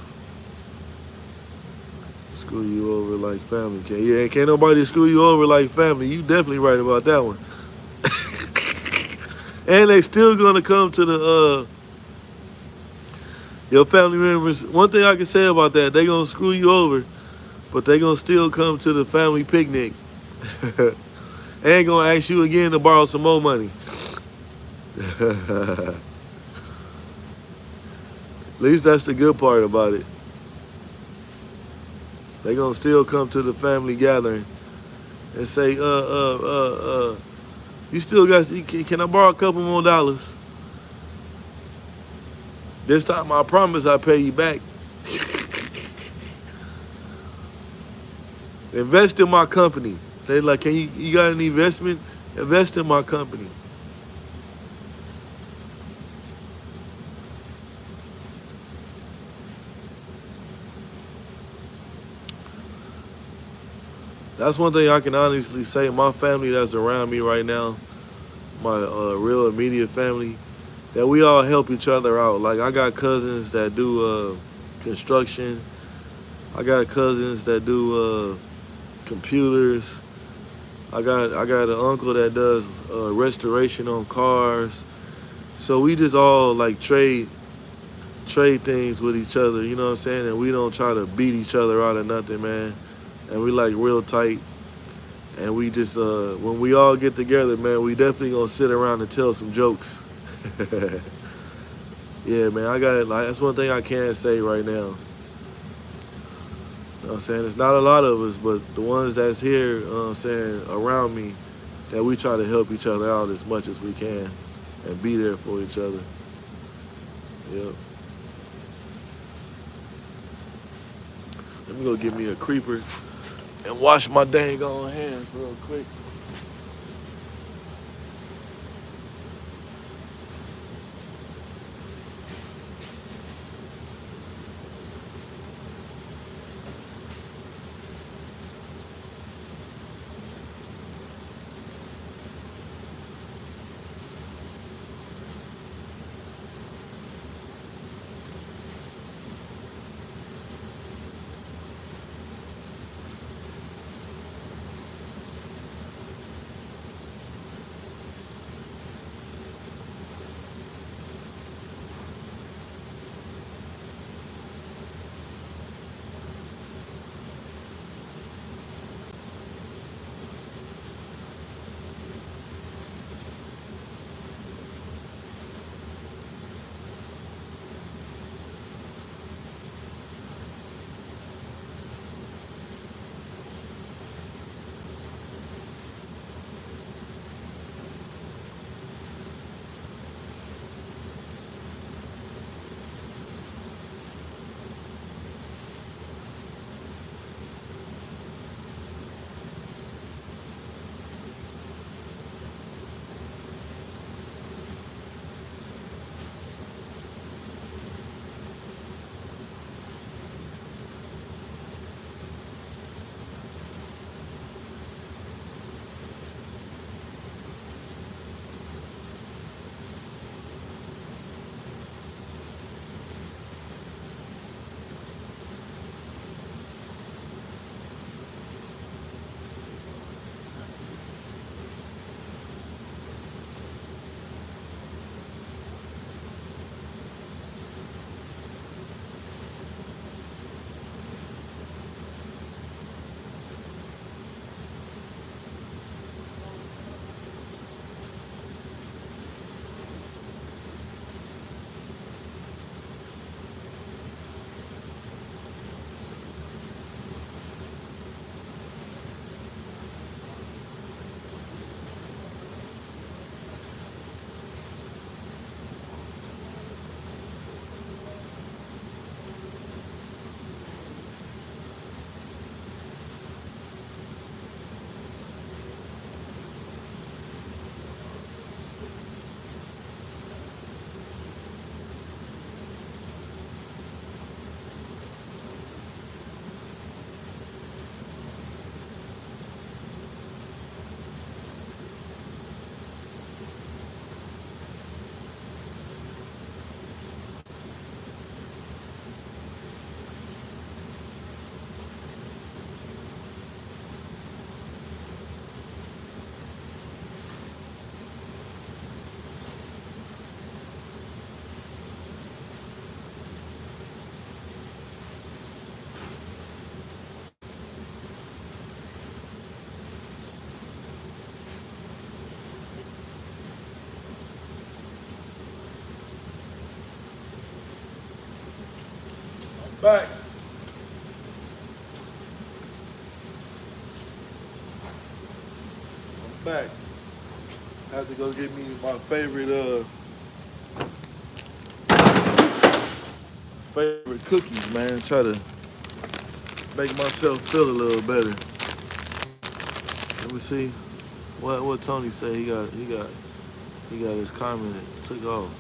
Screw you over like family. Can't nobody screw you over like family. You definitely right about that one. And they still gonna come to the your family members. One thing I can say about that, they gonna screw you over, but they gonna still come to the family picnic. Ain't gonna ask you again to borrow some more money. At least that's the good part about it. They gonna still come to the family gathering and say, you still got, can I borrow a couple more dollars? This time I promise I'll pay you back. Invest in my company. They like, can you got an investment? Invest in my company. That's one thing I can honestly say. My family that's around me right now, my real immediate family, that we all help each other out. Like I got cousins that do construction. I got cousins that do computers. I got an uncle that does restoration on cars. So we just all like trade things with each other, you know what I'm saying? And we don't try to beat each other out of nothing, man. And we like real tight. And we just when we all get together, man, we definitely gonna sit around and tell some jokes. Yeah, man, I got it. Like that's one thing I can say right now. You know what I'm saying? It's not a lot of us, but the ones that's here, you know what I'm saying, around me, that we try to help each other out as much as we can and be there for each other. Yep. Let me go get me a creeper and wash my dang on hands real quick. back. I'm back. I have to go get me my favorite cookies, man. Try to make myself feel a little better. Let me see what Tony said. He got his comment and took off.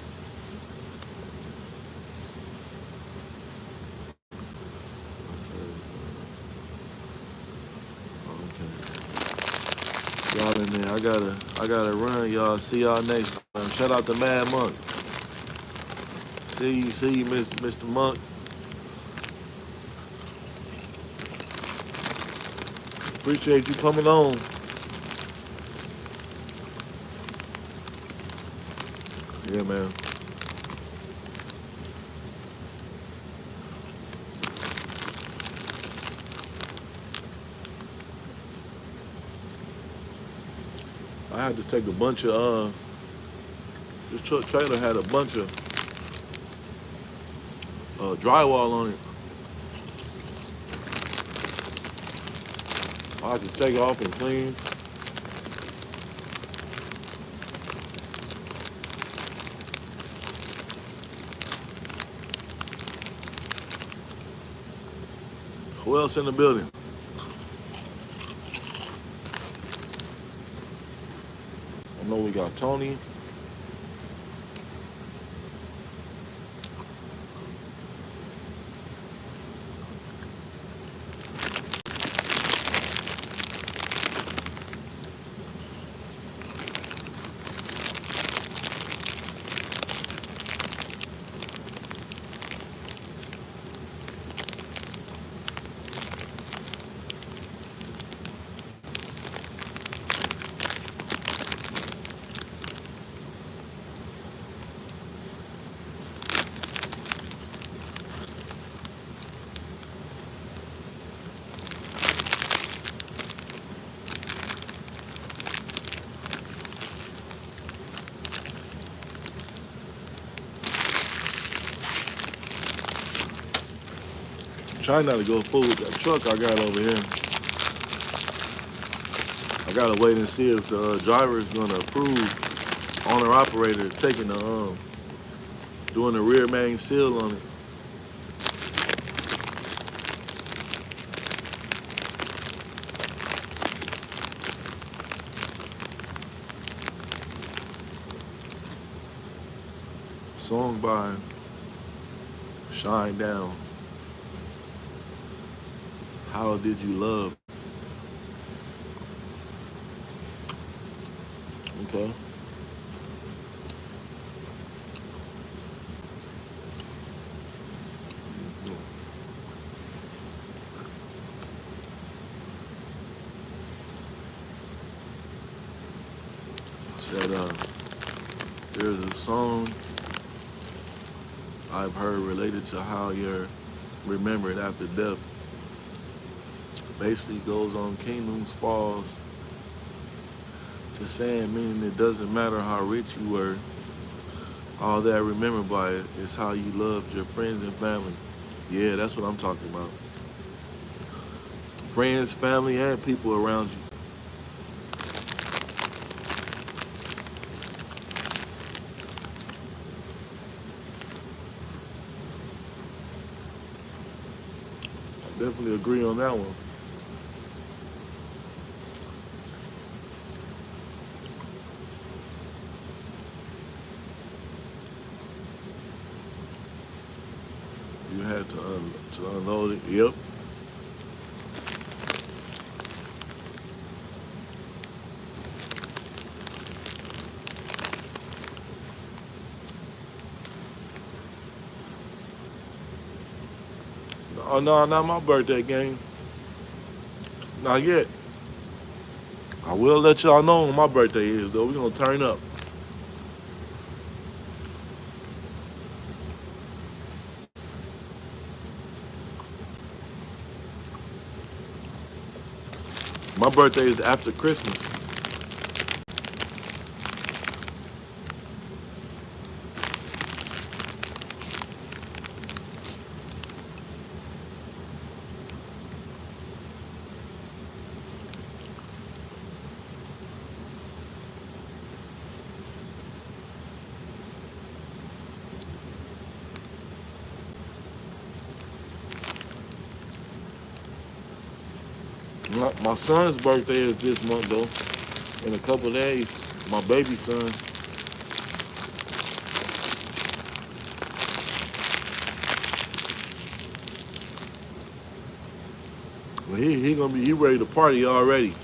Okay. Y'all in there. I gotta run, y'all. See y'all next time. Shout out to Mad Monk. See you, Mr. Monk. Appreciate you coming on. Yeah, man. I had to take a bunch of this truck trailer had a bunch of drywall on it. I had to take it off and clean. Who else in the building? I know we got Tony. Trying not to go full with that truck I got over here. I gotta wait and see if the driver is gonna approve owner operator taking the doing the rear main seal on it. Song by Shine Down. How did you love? Okay. Said there's a song I've heard related to how you're remembered after death. Basically goes on kingdoms falls to saying, meaning it doesn't matter how rich you were, all that remembered by it is how you loved your friends and family. Yeah, that's what I'm talking about. Friends, family, and people around you. I definitely agree on that one. You had to unload it. Yep. Oh no, not my birthday game. Not yet. I will let y'all know when my birthday is though. We're gonna turn up. My birthday is after Christmas. My son's birthday is this month though. In a couple of days. My baby son. Well, he ready to party already.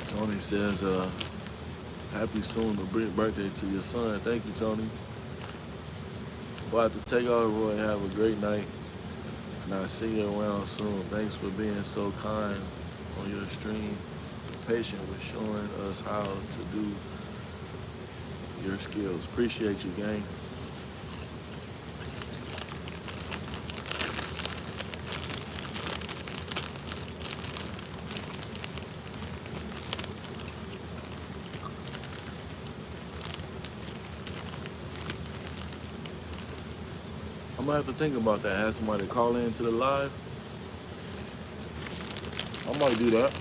Tony says, happy soon birthday to your son. Thank you, Tony. We'll have to take off, Roy. Have a great night. And I'll see you around soon. Thanks for being so kind on your stream. Patient with showing us how to do your skills. Appreciate you, gang. I'm gonna have to think about that. Have somebody call in to the live. I might do that.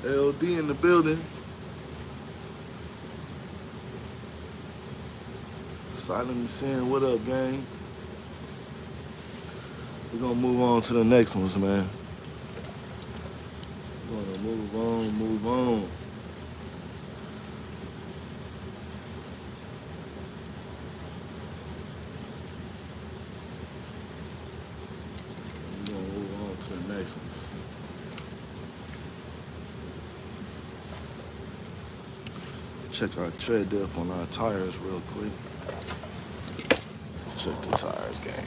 LD in the building. Silently saying, what up, gang? We're gonna move on to the next ones, man. We're gonna move on. We're gonna move on to the next ones. Check our tread diff on our tires real quick. Check the tires, gang.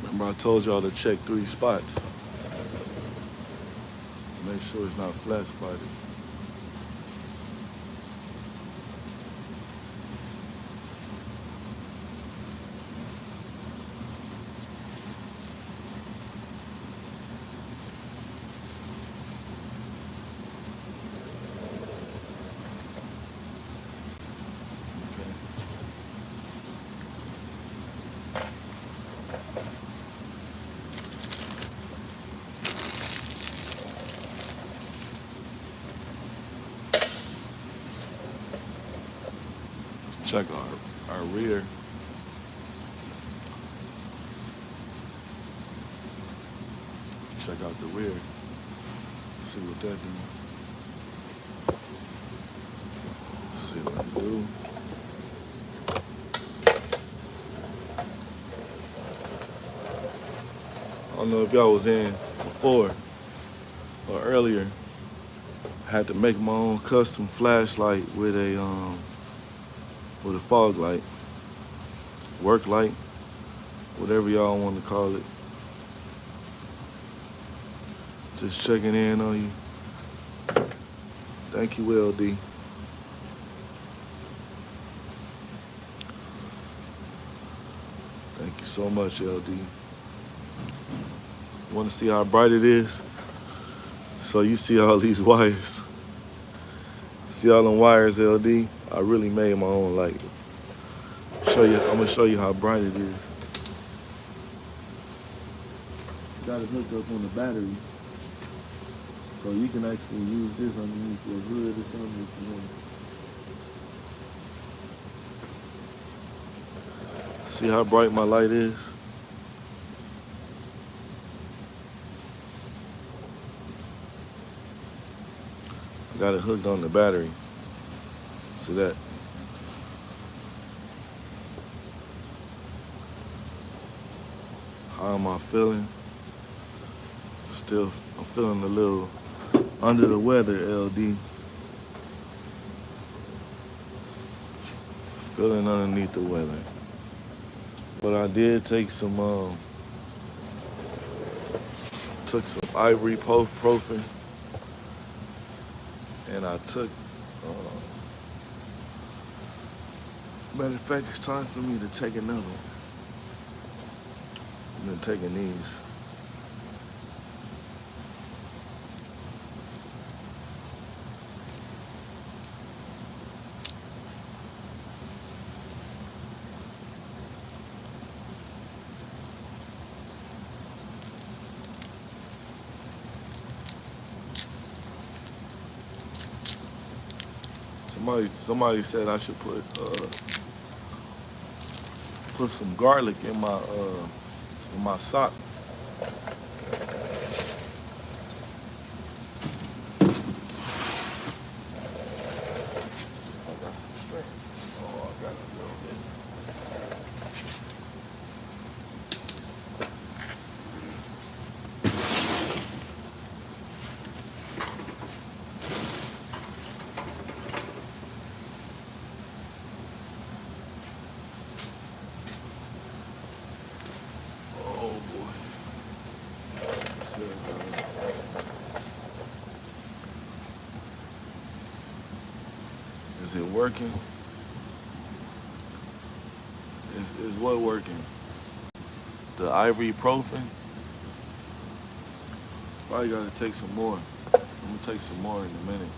Remember I told y'all to check 3 spots. Make sure it's not flat spotted. Check our rear. Check out the rear. See what that do. See what it do. I don't know if y'all was in before or earlier. I had to make my own custom flashlight with a fog light, work light, whatever y'all want to call it. Just checking in on you. Thank you, LD. Thank you so much, LD. Want to see how bright it is? So you see all these wires. See all them wires, LD? I really made my own light. I'm gonna show you how bright it is. Got it hooked up on the battery. So you can actually use this underneath your hood or something if you want. See how bright my light is? I got it hooked on the battery. See that? How am I feeling? I'm feeling a little under the weather, LD. Feeling underneath the weather. But I did take some ibuprofen, and I took matter of fact, it's time for me to take another one. I've been taking these. Somebody said I should put some garlic in my sock. Is it working? Is what working? The ibuprofen? Probably gotta take some more. I'm gonna take some more in a minute.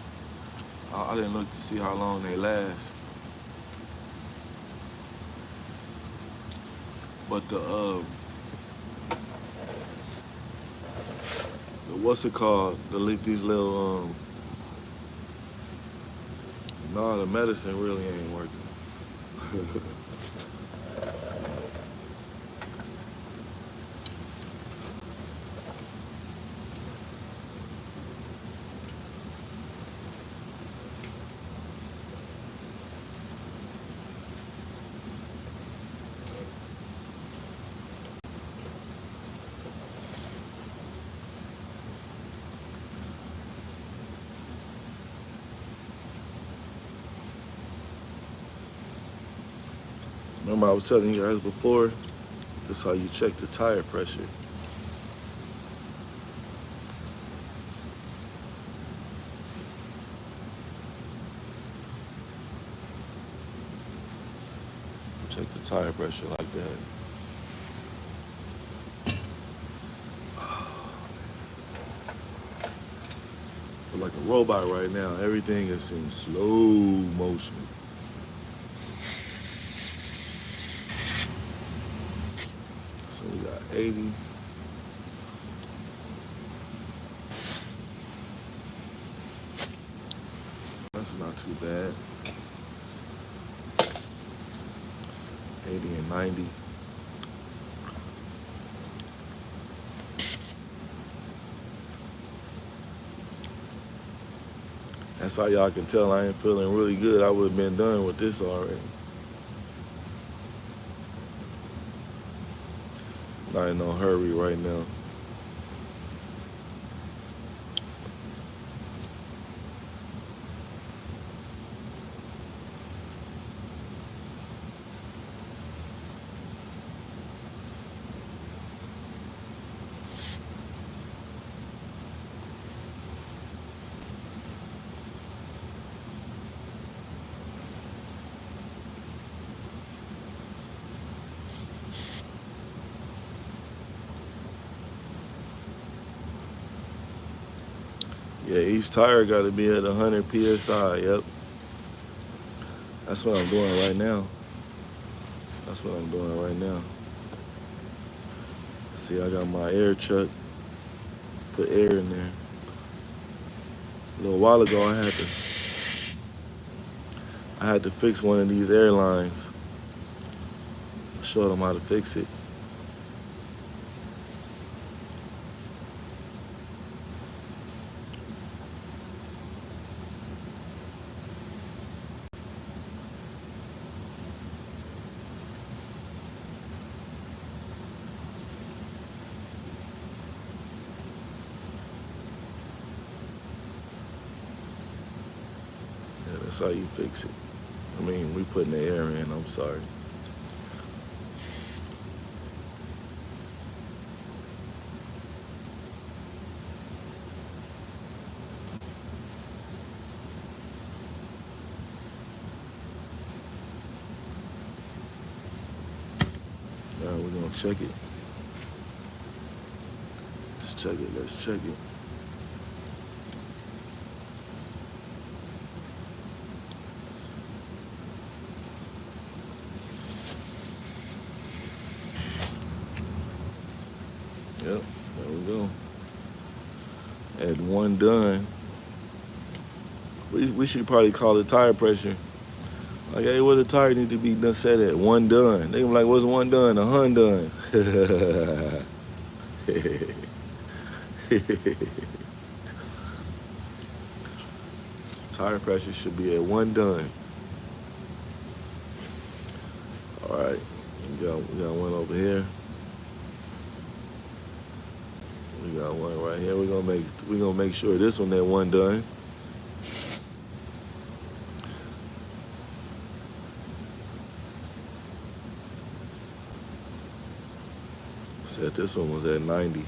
I didn't look to see how long they last. But what's it called? These little no, the medicine really ain't working. Remember I was telling you guys before, this is how you check the tire pressure. Check the tire pressure like that. I feel like a robot right now. Everything is in slow motion. So we got 80. That's not too bad. 80 and 90. That's how y'all can tell I ain't feeling really good. I would have been done with this already. Not in no hurry right now. Yeah, each tire got to be at 100 PSI, yep. That's what I'm doing right now. That's what I'm doing right now. See, I got my air chuck. Put air in there. A little while ago, I had to fix one of these airlines. I showed them how to fix it. Yeah, that's how you fix it. I mean, we putting the air in, I'm sorry. Now we're gonna check it. Let's check it, let's check it. Yep, there we go. At one done. We should probably call the tire pressure. Like, hey, what the tire need to be done set at? One done. They be like, what's one done? 100 done. Tire pressure should be at one done. All right, we got one over here. We got one right here. We're gonna make sure this one at one done. Said this one was at 90.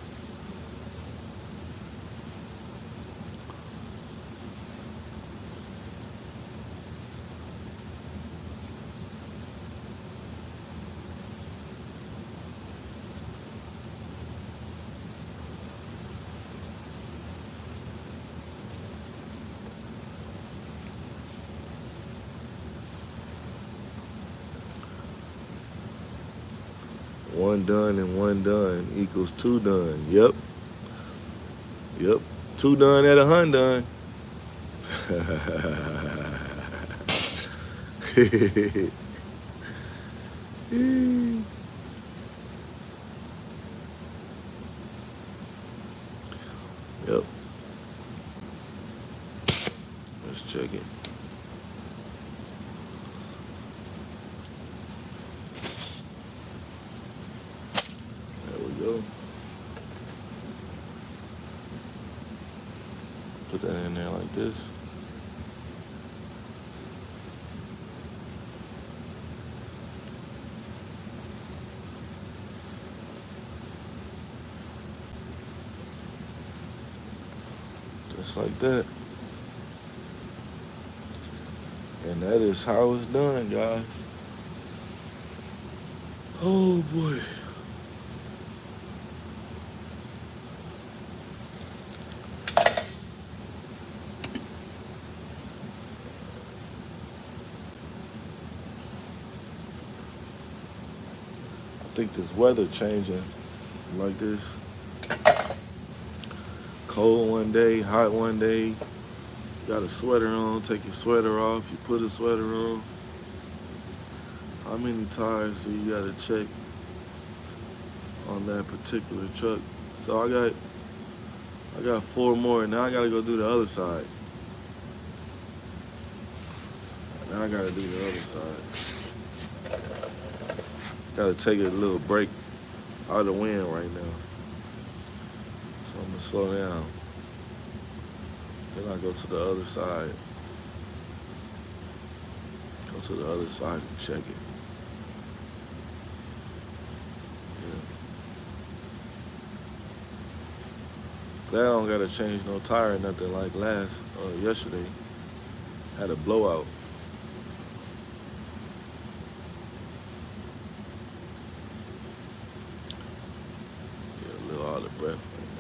One done and one done equals two done. Yep. Yep. Two done at a hun done. Yep. Let's check it. There we go. Put that in there like this. Just like that. And that is how it's done, guys. Oh boy. I think this weather changing like this. Cold one day, hot one day. Got a sweater on, take your sweater off, you put a sweater on. How many tires do you gotta check on that particular truck? So I got 4 more. Now I gotta go do the other side. Now I gotta do the other side. Gotta take a little break out of the wind right now. So I'm gonna slow down. Then I go to the other side. Go to the other side and check it. Yeah. Glad I don't gotta change no tire or nothing like yesterday. Had a blowout. Get a little out of breath right now.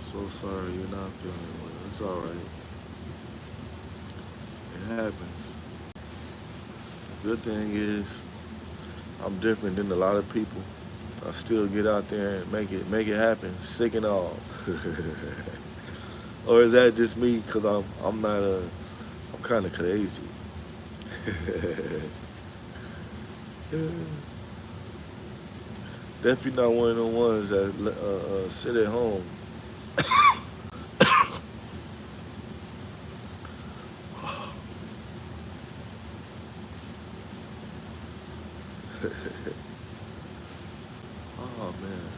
So sorry you're not feeling well. It's all right. It happens. The good thing is I'm different than a lot of people. I still get out there and make it happen, sick and all. Or is that just me? Cause I'm kind of crazy. Definitely not one of the ones that sit at home. Oh man.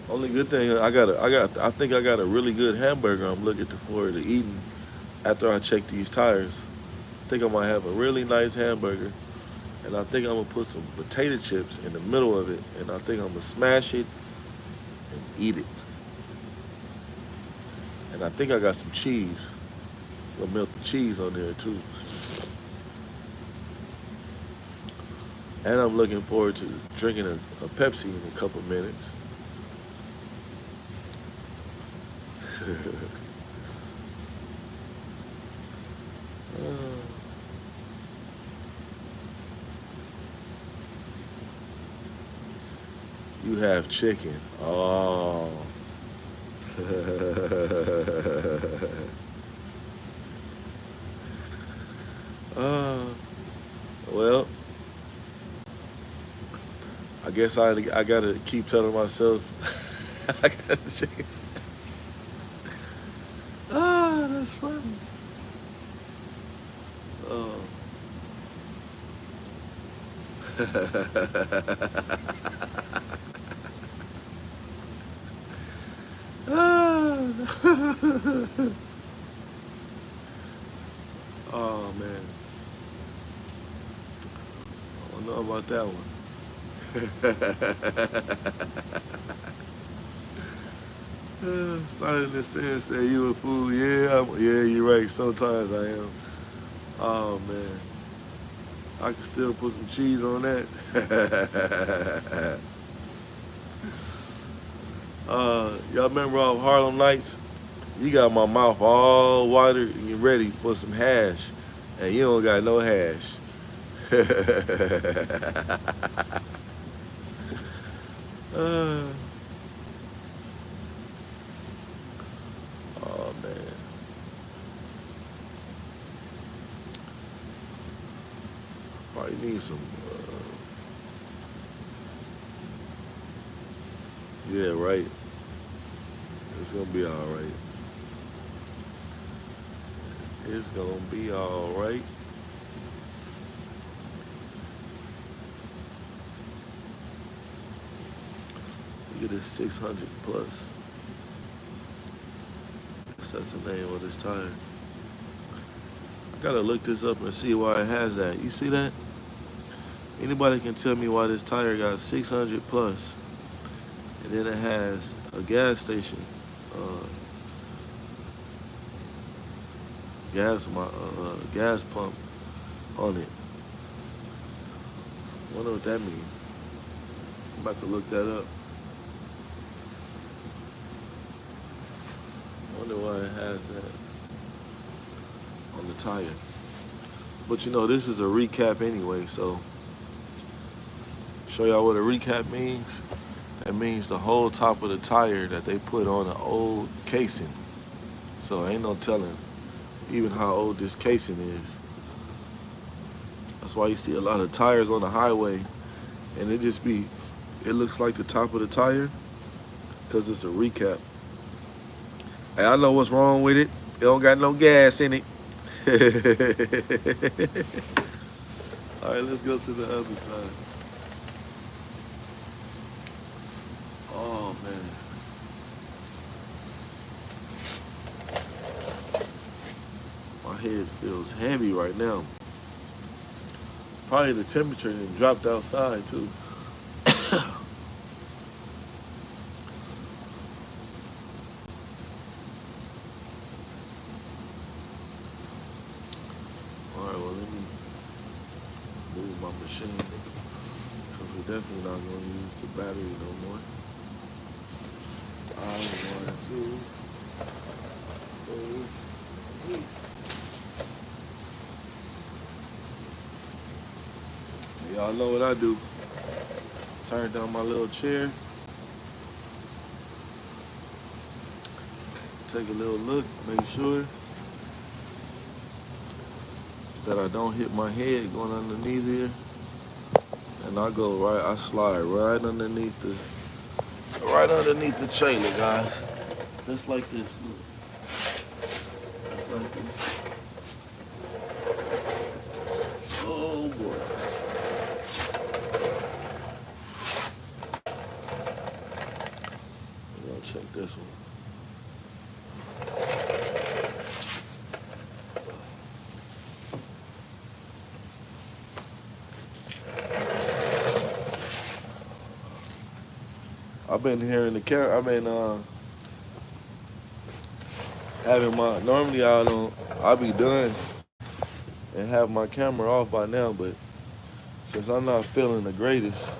Only good thing I think I got a really good hamburger I'm looking forward to eating after I check these tires. I think I might have a really nice hamburger, and I think I'm gonna put some potato chips in the middle of it, and I think I'm gonna smash it and eat it. And I think I got some cheese. I'm gonna melt the cheese on there too. And I'm looking forward to drinking a Pepsi in a couple minutes. You have chicken. Oh. Well, I guess I gotta keep telling myself I gotta chicken. That's funny. Oh. Oh man. I don't know about that one. Silent Sin said you a fool. Yeah, yeah, you're right. Sometimes I am. Oh man, I can still put some cheese on that. Y'all remember Harlem Nights? You got my mouth all watered and you ready for some hash, and you don't got no hash. uh, oh man, probably need some. Yeah, right. It's gonna be all right. It's gonna be all right. Look at this 600 plus. That's the name of this tire. I gotta look this up and see why it has that. You see that? Anybody can tell me why this tire got 600 plus, and then it has a gas station, uh, gas pump on it. Wonder what that means. I'm about to look that up. Wonder why it has that on the tire. But you know, this is a recap anyway, so show y'all what a recap means. That means the whole top of the tire that they put on an old casing. So ain't no telling even how old this casing is. That's why you see a lot of tires on the highway and it looks like the top of the tire because it's a recap. Hey, I know what's wrong with it. It don't got no gas in it. All right, let's go to the other side. Oh, man. My head feels heavy right now. Probably the temperature done dropped outside, too. All right, well, let me move my machine because we're definitely not going to use the battery no more. 1, 2, 3. Y'all know what I do. Turn down my little chair. Take a little look, make sure that I don't hit my head going underneath here. And I slide right underneath the trailer, guys. Just like this. Just like this. Oh boy. We're gonna check this one. I've been hearing I've been having normally I'll be done and have my camera off by now, but since I'm not feeling the greatest,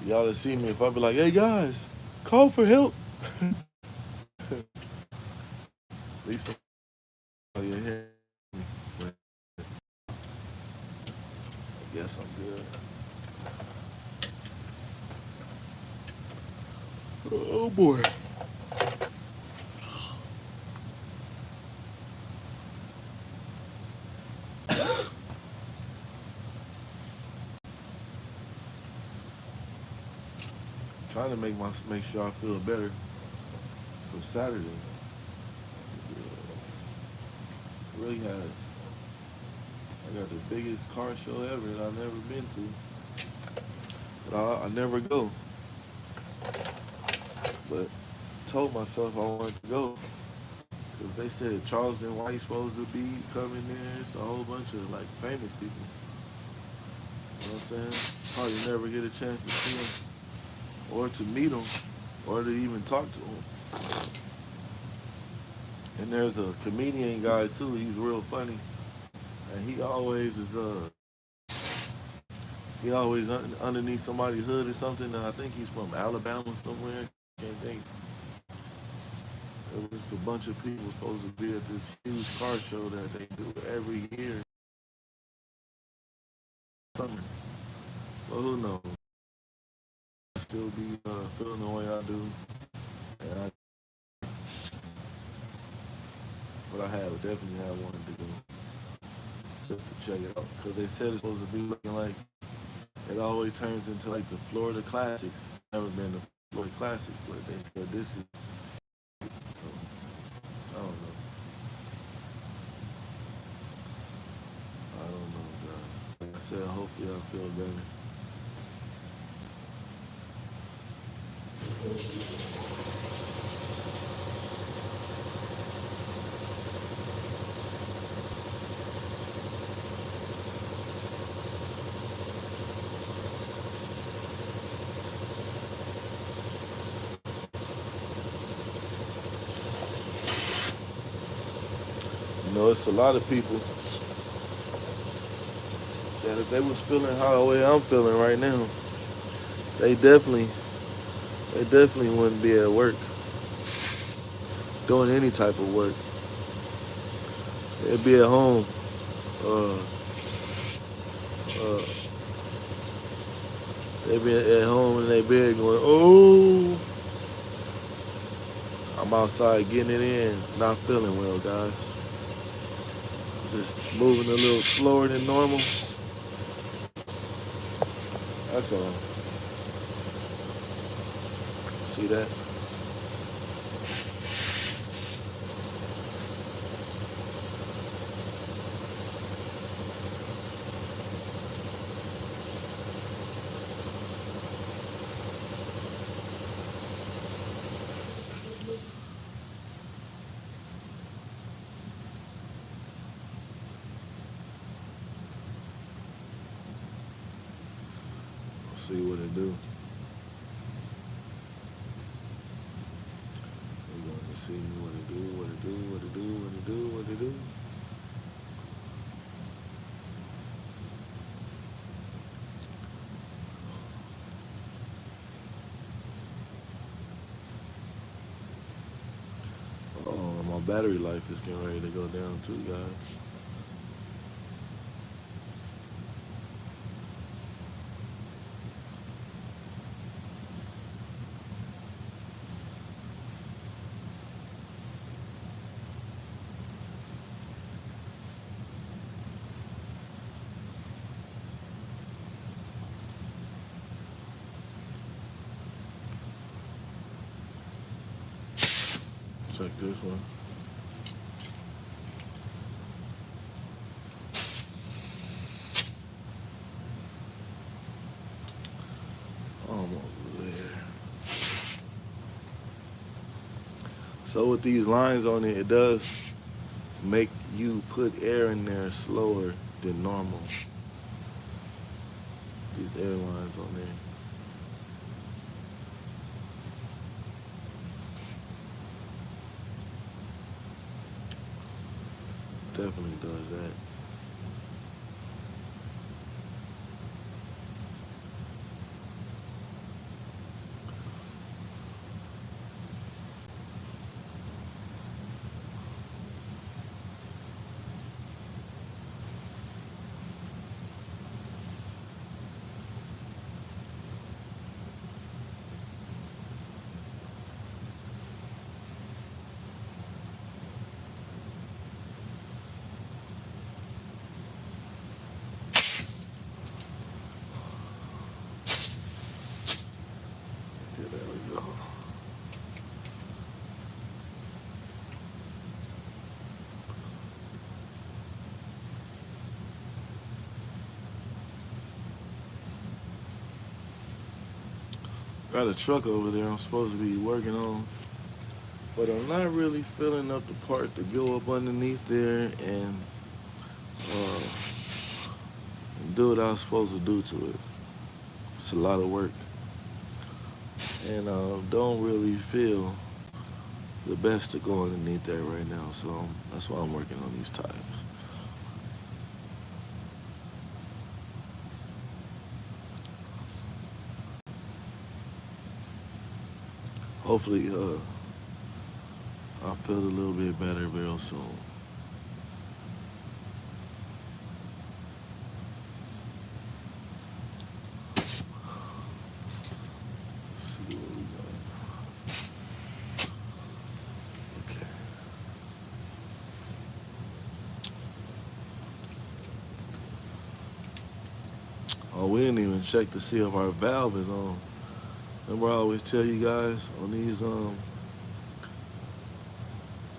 y'all will see me if I be like, hey guys, call for help. At least you're hearing me. But I guess I'm good. Oh boy. Trying to make sure I feel better for Saturday. Really I got the biggest car show ever that I've never been to. But I never go. But told myself I wanted to go. Because they said Charleston White's supposed to be coming there. It's a whole bunch of like famous people. You know what I'm saying? Probably never get a chance to see them. or to meet them, or to even talk to them. And there's a comedian guy too. He's real funny, and he always underneath somebody's hood or something. And I think he's from Alabama somewhere. Can't think. There was a bunch of people supposed to be at this huge car show that they do every year. Summer. But who knows? I still be feeling the way I do. And but I have definitely had one to go just to check it out because they said it's supposed to be looking like it always turns into like the Florida Classics. Never been the Florida Classics, but they said this is. So I don't know. I don't know, guys. Like I said, hopefully I feel better. You know, it's a lot of people that if they was feeling how the way I'm feeling right now, they definitely, they definitely wouldn't be at work doing any type of work. They'd be at home, uh, uh, they'd be at home in their bed going, "Oh, I'm outside getting it in, not feeling well, guys. Just moving a little slower than normal. That's all. See that? See what it do. We're going to see what it do, what it do, what it do, what it do, what it do. Oh, my battery life is getting ready to go down too, guys. Check this one. Almost there. So with these lines on it, it does make you put air in there slower than normal. These air lines on there. Definitely does that. Okay, there we go. Got a truck over there I'm supposed to be working on, but I'm not really filling up the part to go up underneath there and do what I was supposed to do to it. It's a lot of work. and don't really feel the best to go underneath there right now. So that's why I'm working on these tires. Hopefully, I'll feel a little bit better real soon. Let's see what we got. Okay. Oh, we didn't even check to see if our valve is on. Remember, I always tell you guys on these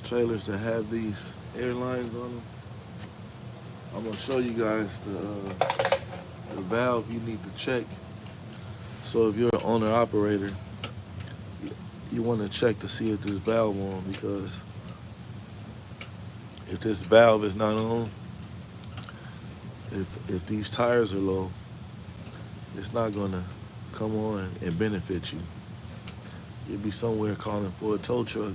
trailers that have these airlines on them. I'm gonna show you guys the valve you need to check. So if you're an owner operator, you want to check to see if this valve on, because if this valve is not on, if these tires are low, it's not gonna come on and benefit you. You'll be somewhere calling for a tow truck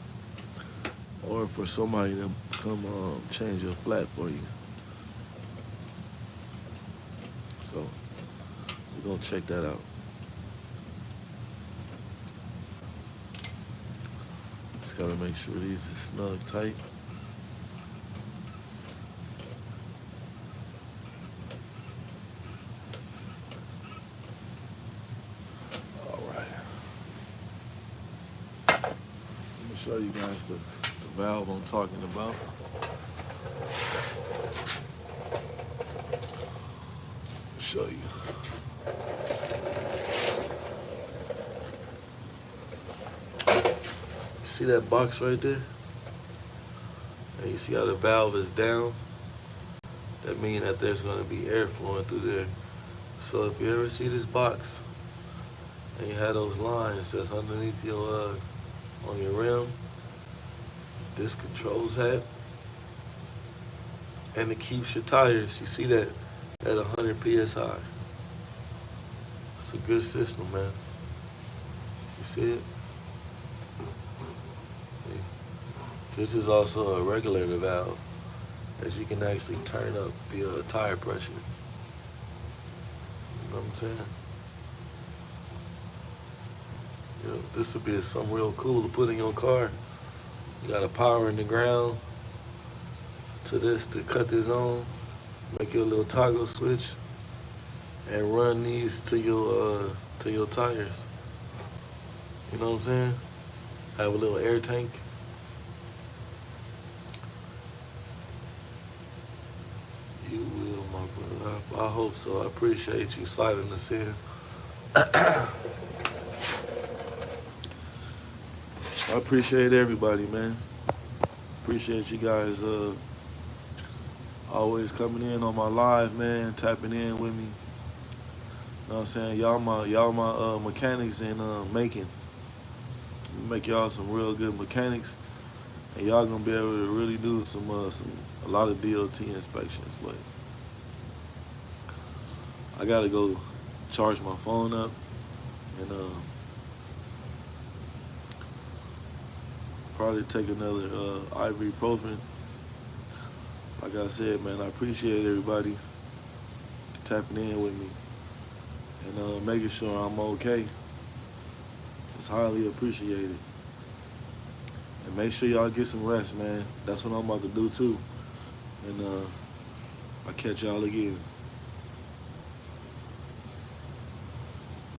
or for somebody to come change your flat for you. So we're gonna check that out. Just gotta make sure these are snug tight. All right. Let me show you guys the valve I'm talking about. Show you. See that box right there? And you see how the valve is down? That means that there's going to be air flowing through there. So if you ever see this box and you have those lines that's underneath your on your rim, this controls that, and it keeps your tires. You see that at 100 psi. It's a good system, man. You see it? This is also a regulator valve, as you can actually turn up the tire pressure. You know what I'm saying? You know, this would be something real cool to put in your car. You got a power in the ground to this to cut this on, make your little toggle switch, and run these to your tires. You know what I'm saying? Have a little air tank. You will, my brother. I hope so. I appreciate you sliding us in. I appreciate everybody, man. Appreciate you guys always coming in on my live, man, tapping in with me. You know what I'm saying? Y'all my mechanics in making. Make y'all some real good mechanics, and y'all gonna be able to really do a lot of DOT inspections. But I gotta go charge my phone up and probably take another ibuprofen. Like I said, man, I appreciate everybody tapping in with me and making sure I'm okay. It's highly appreciated. And make sure y'all get some rest, man. That's what I'm about to do too. And I'll catch y'all again.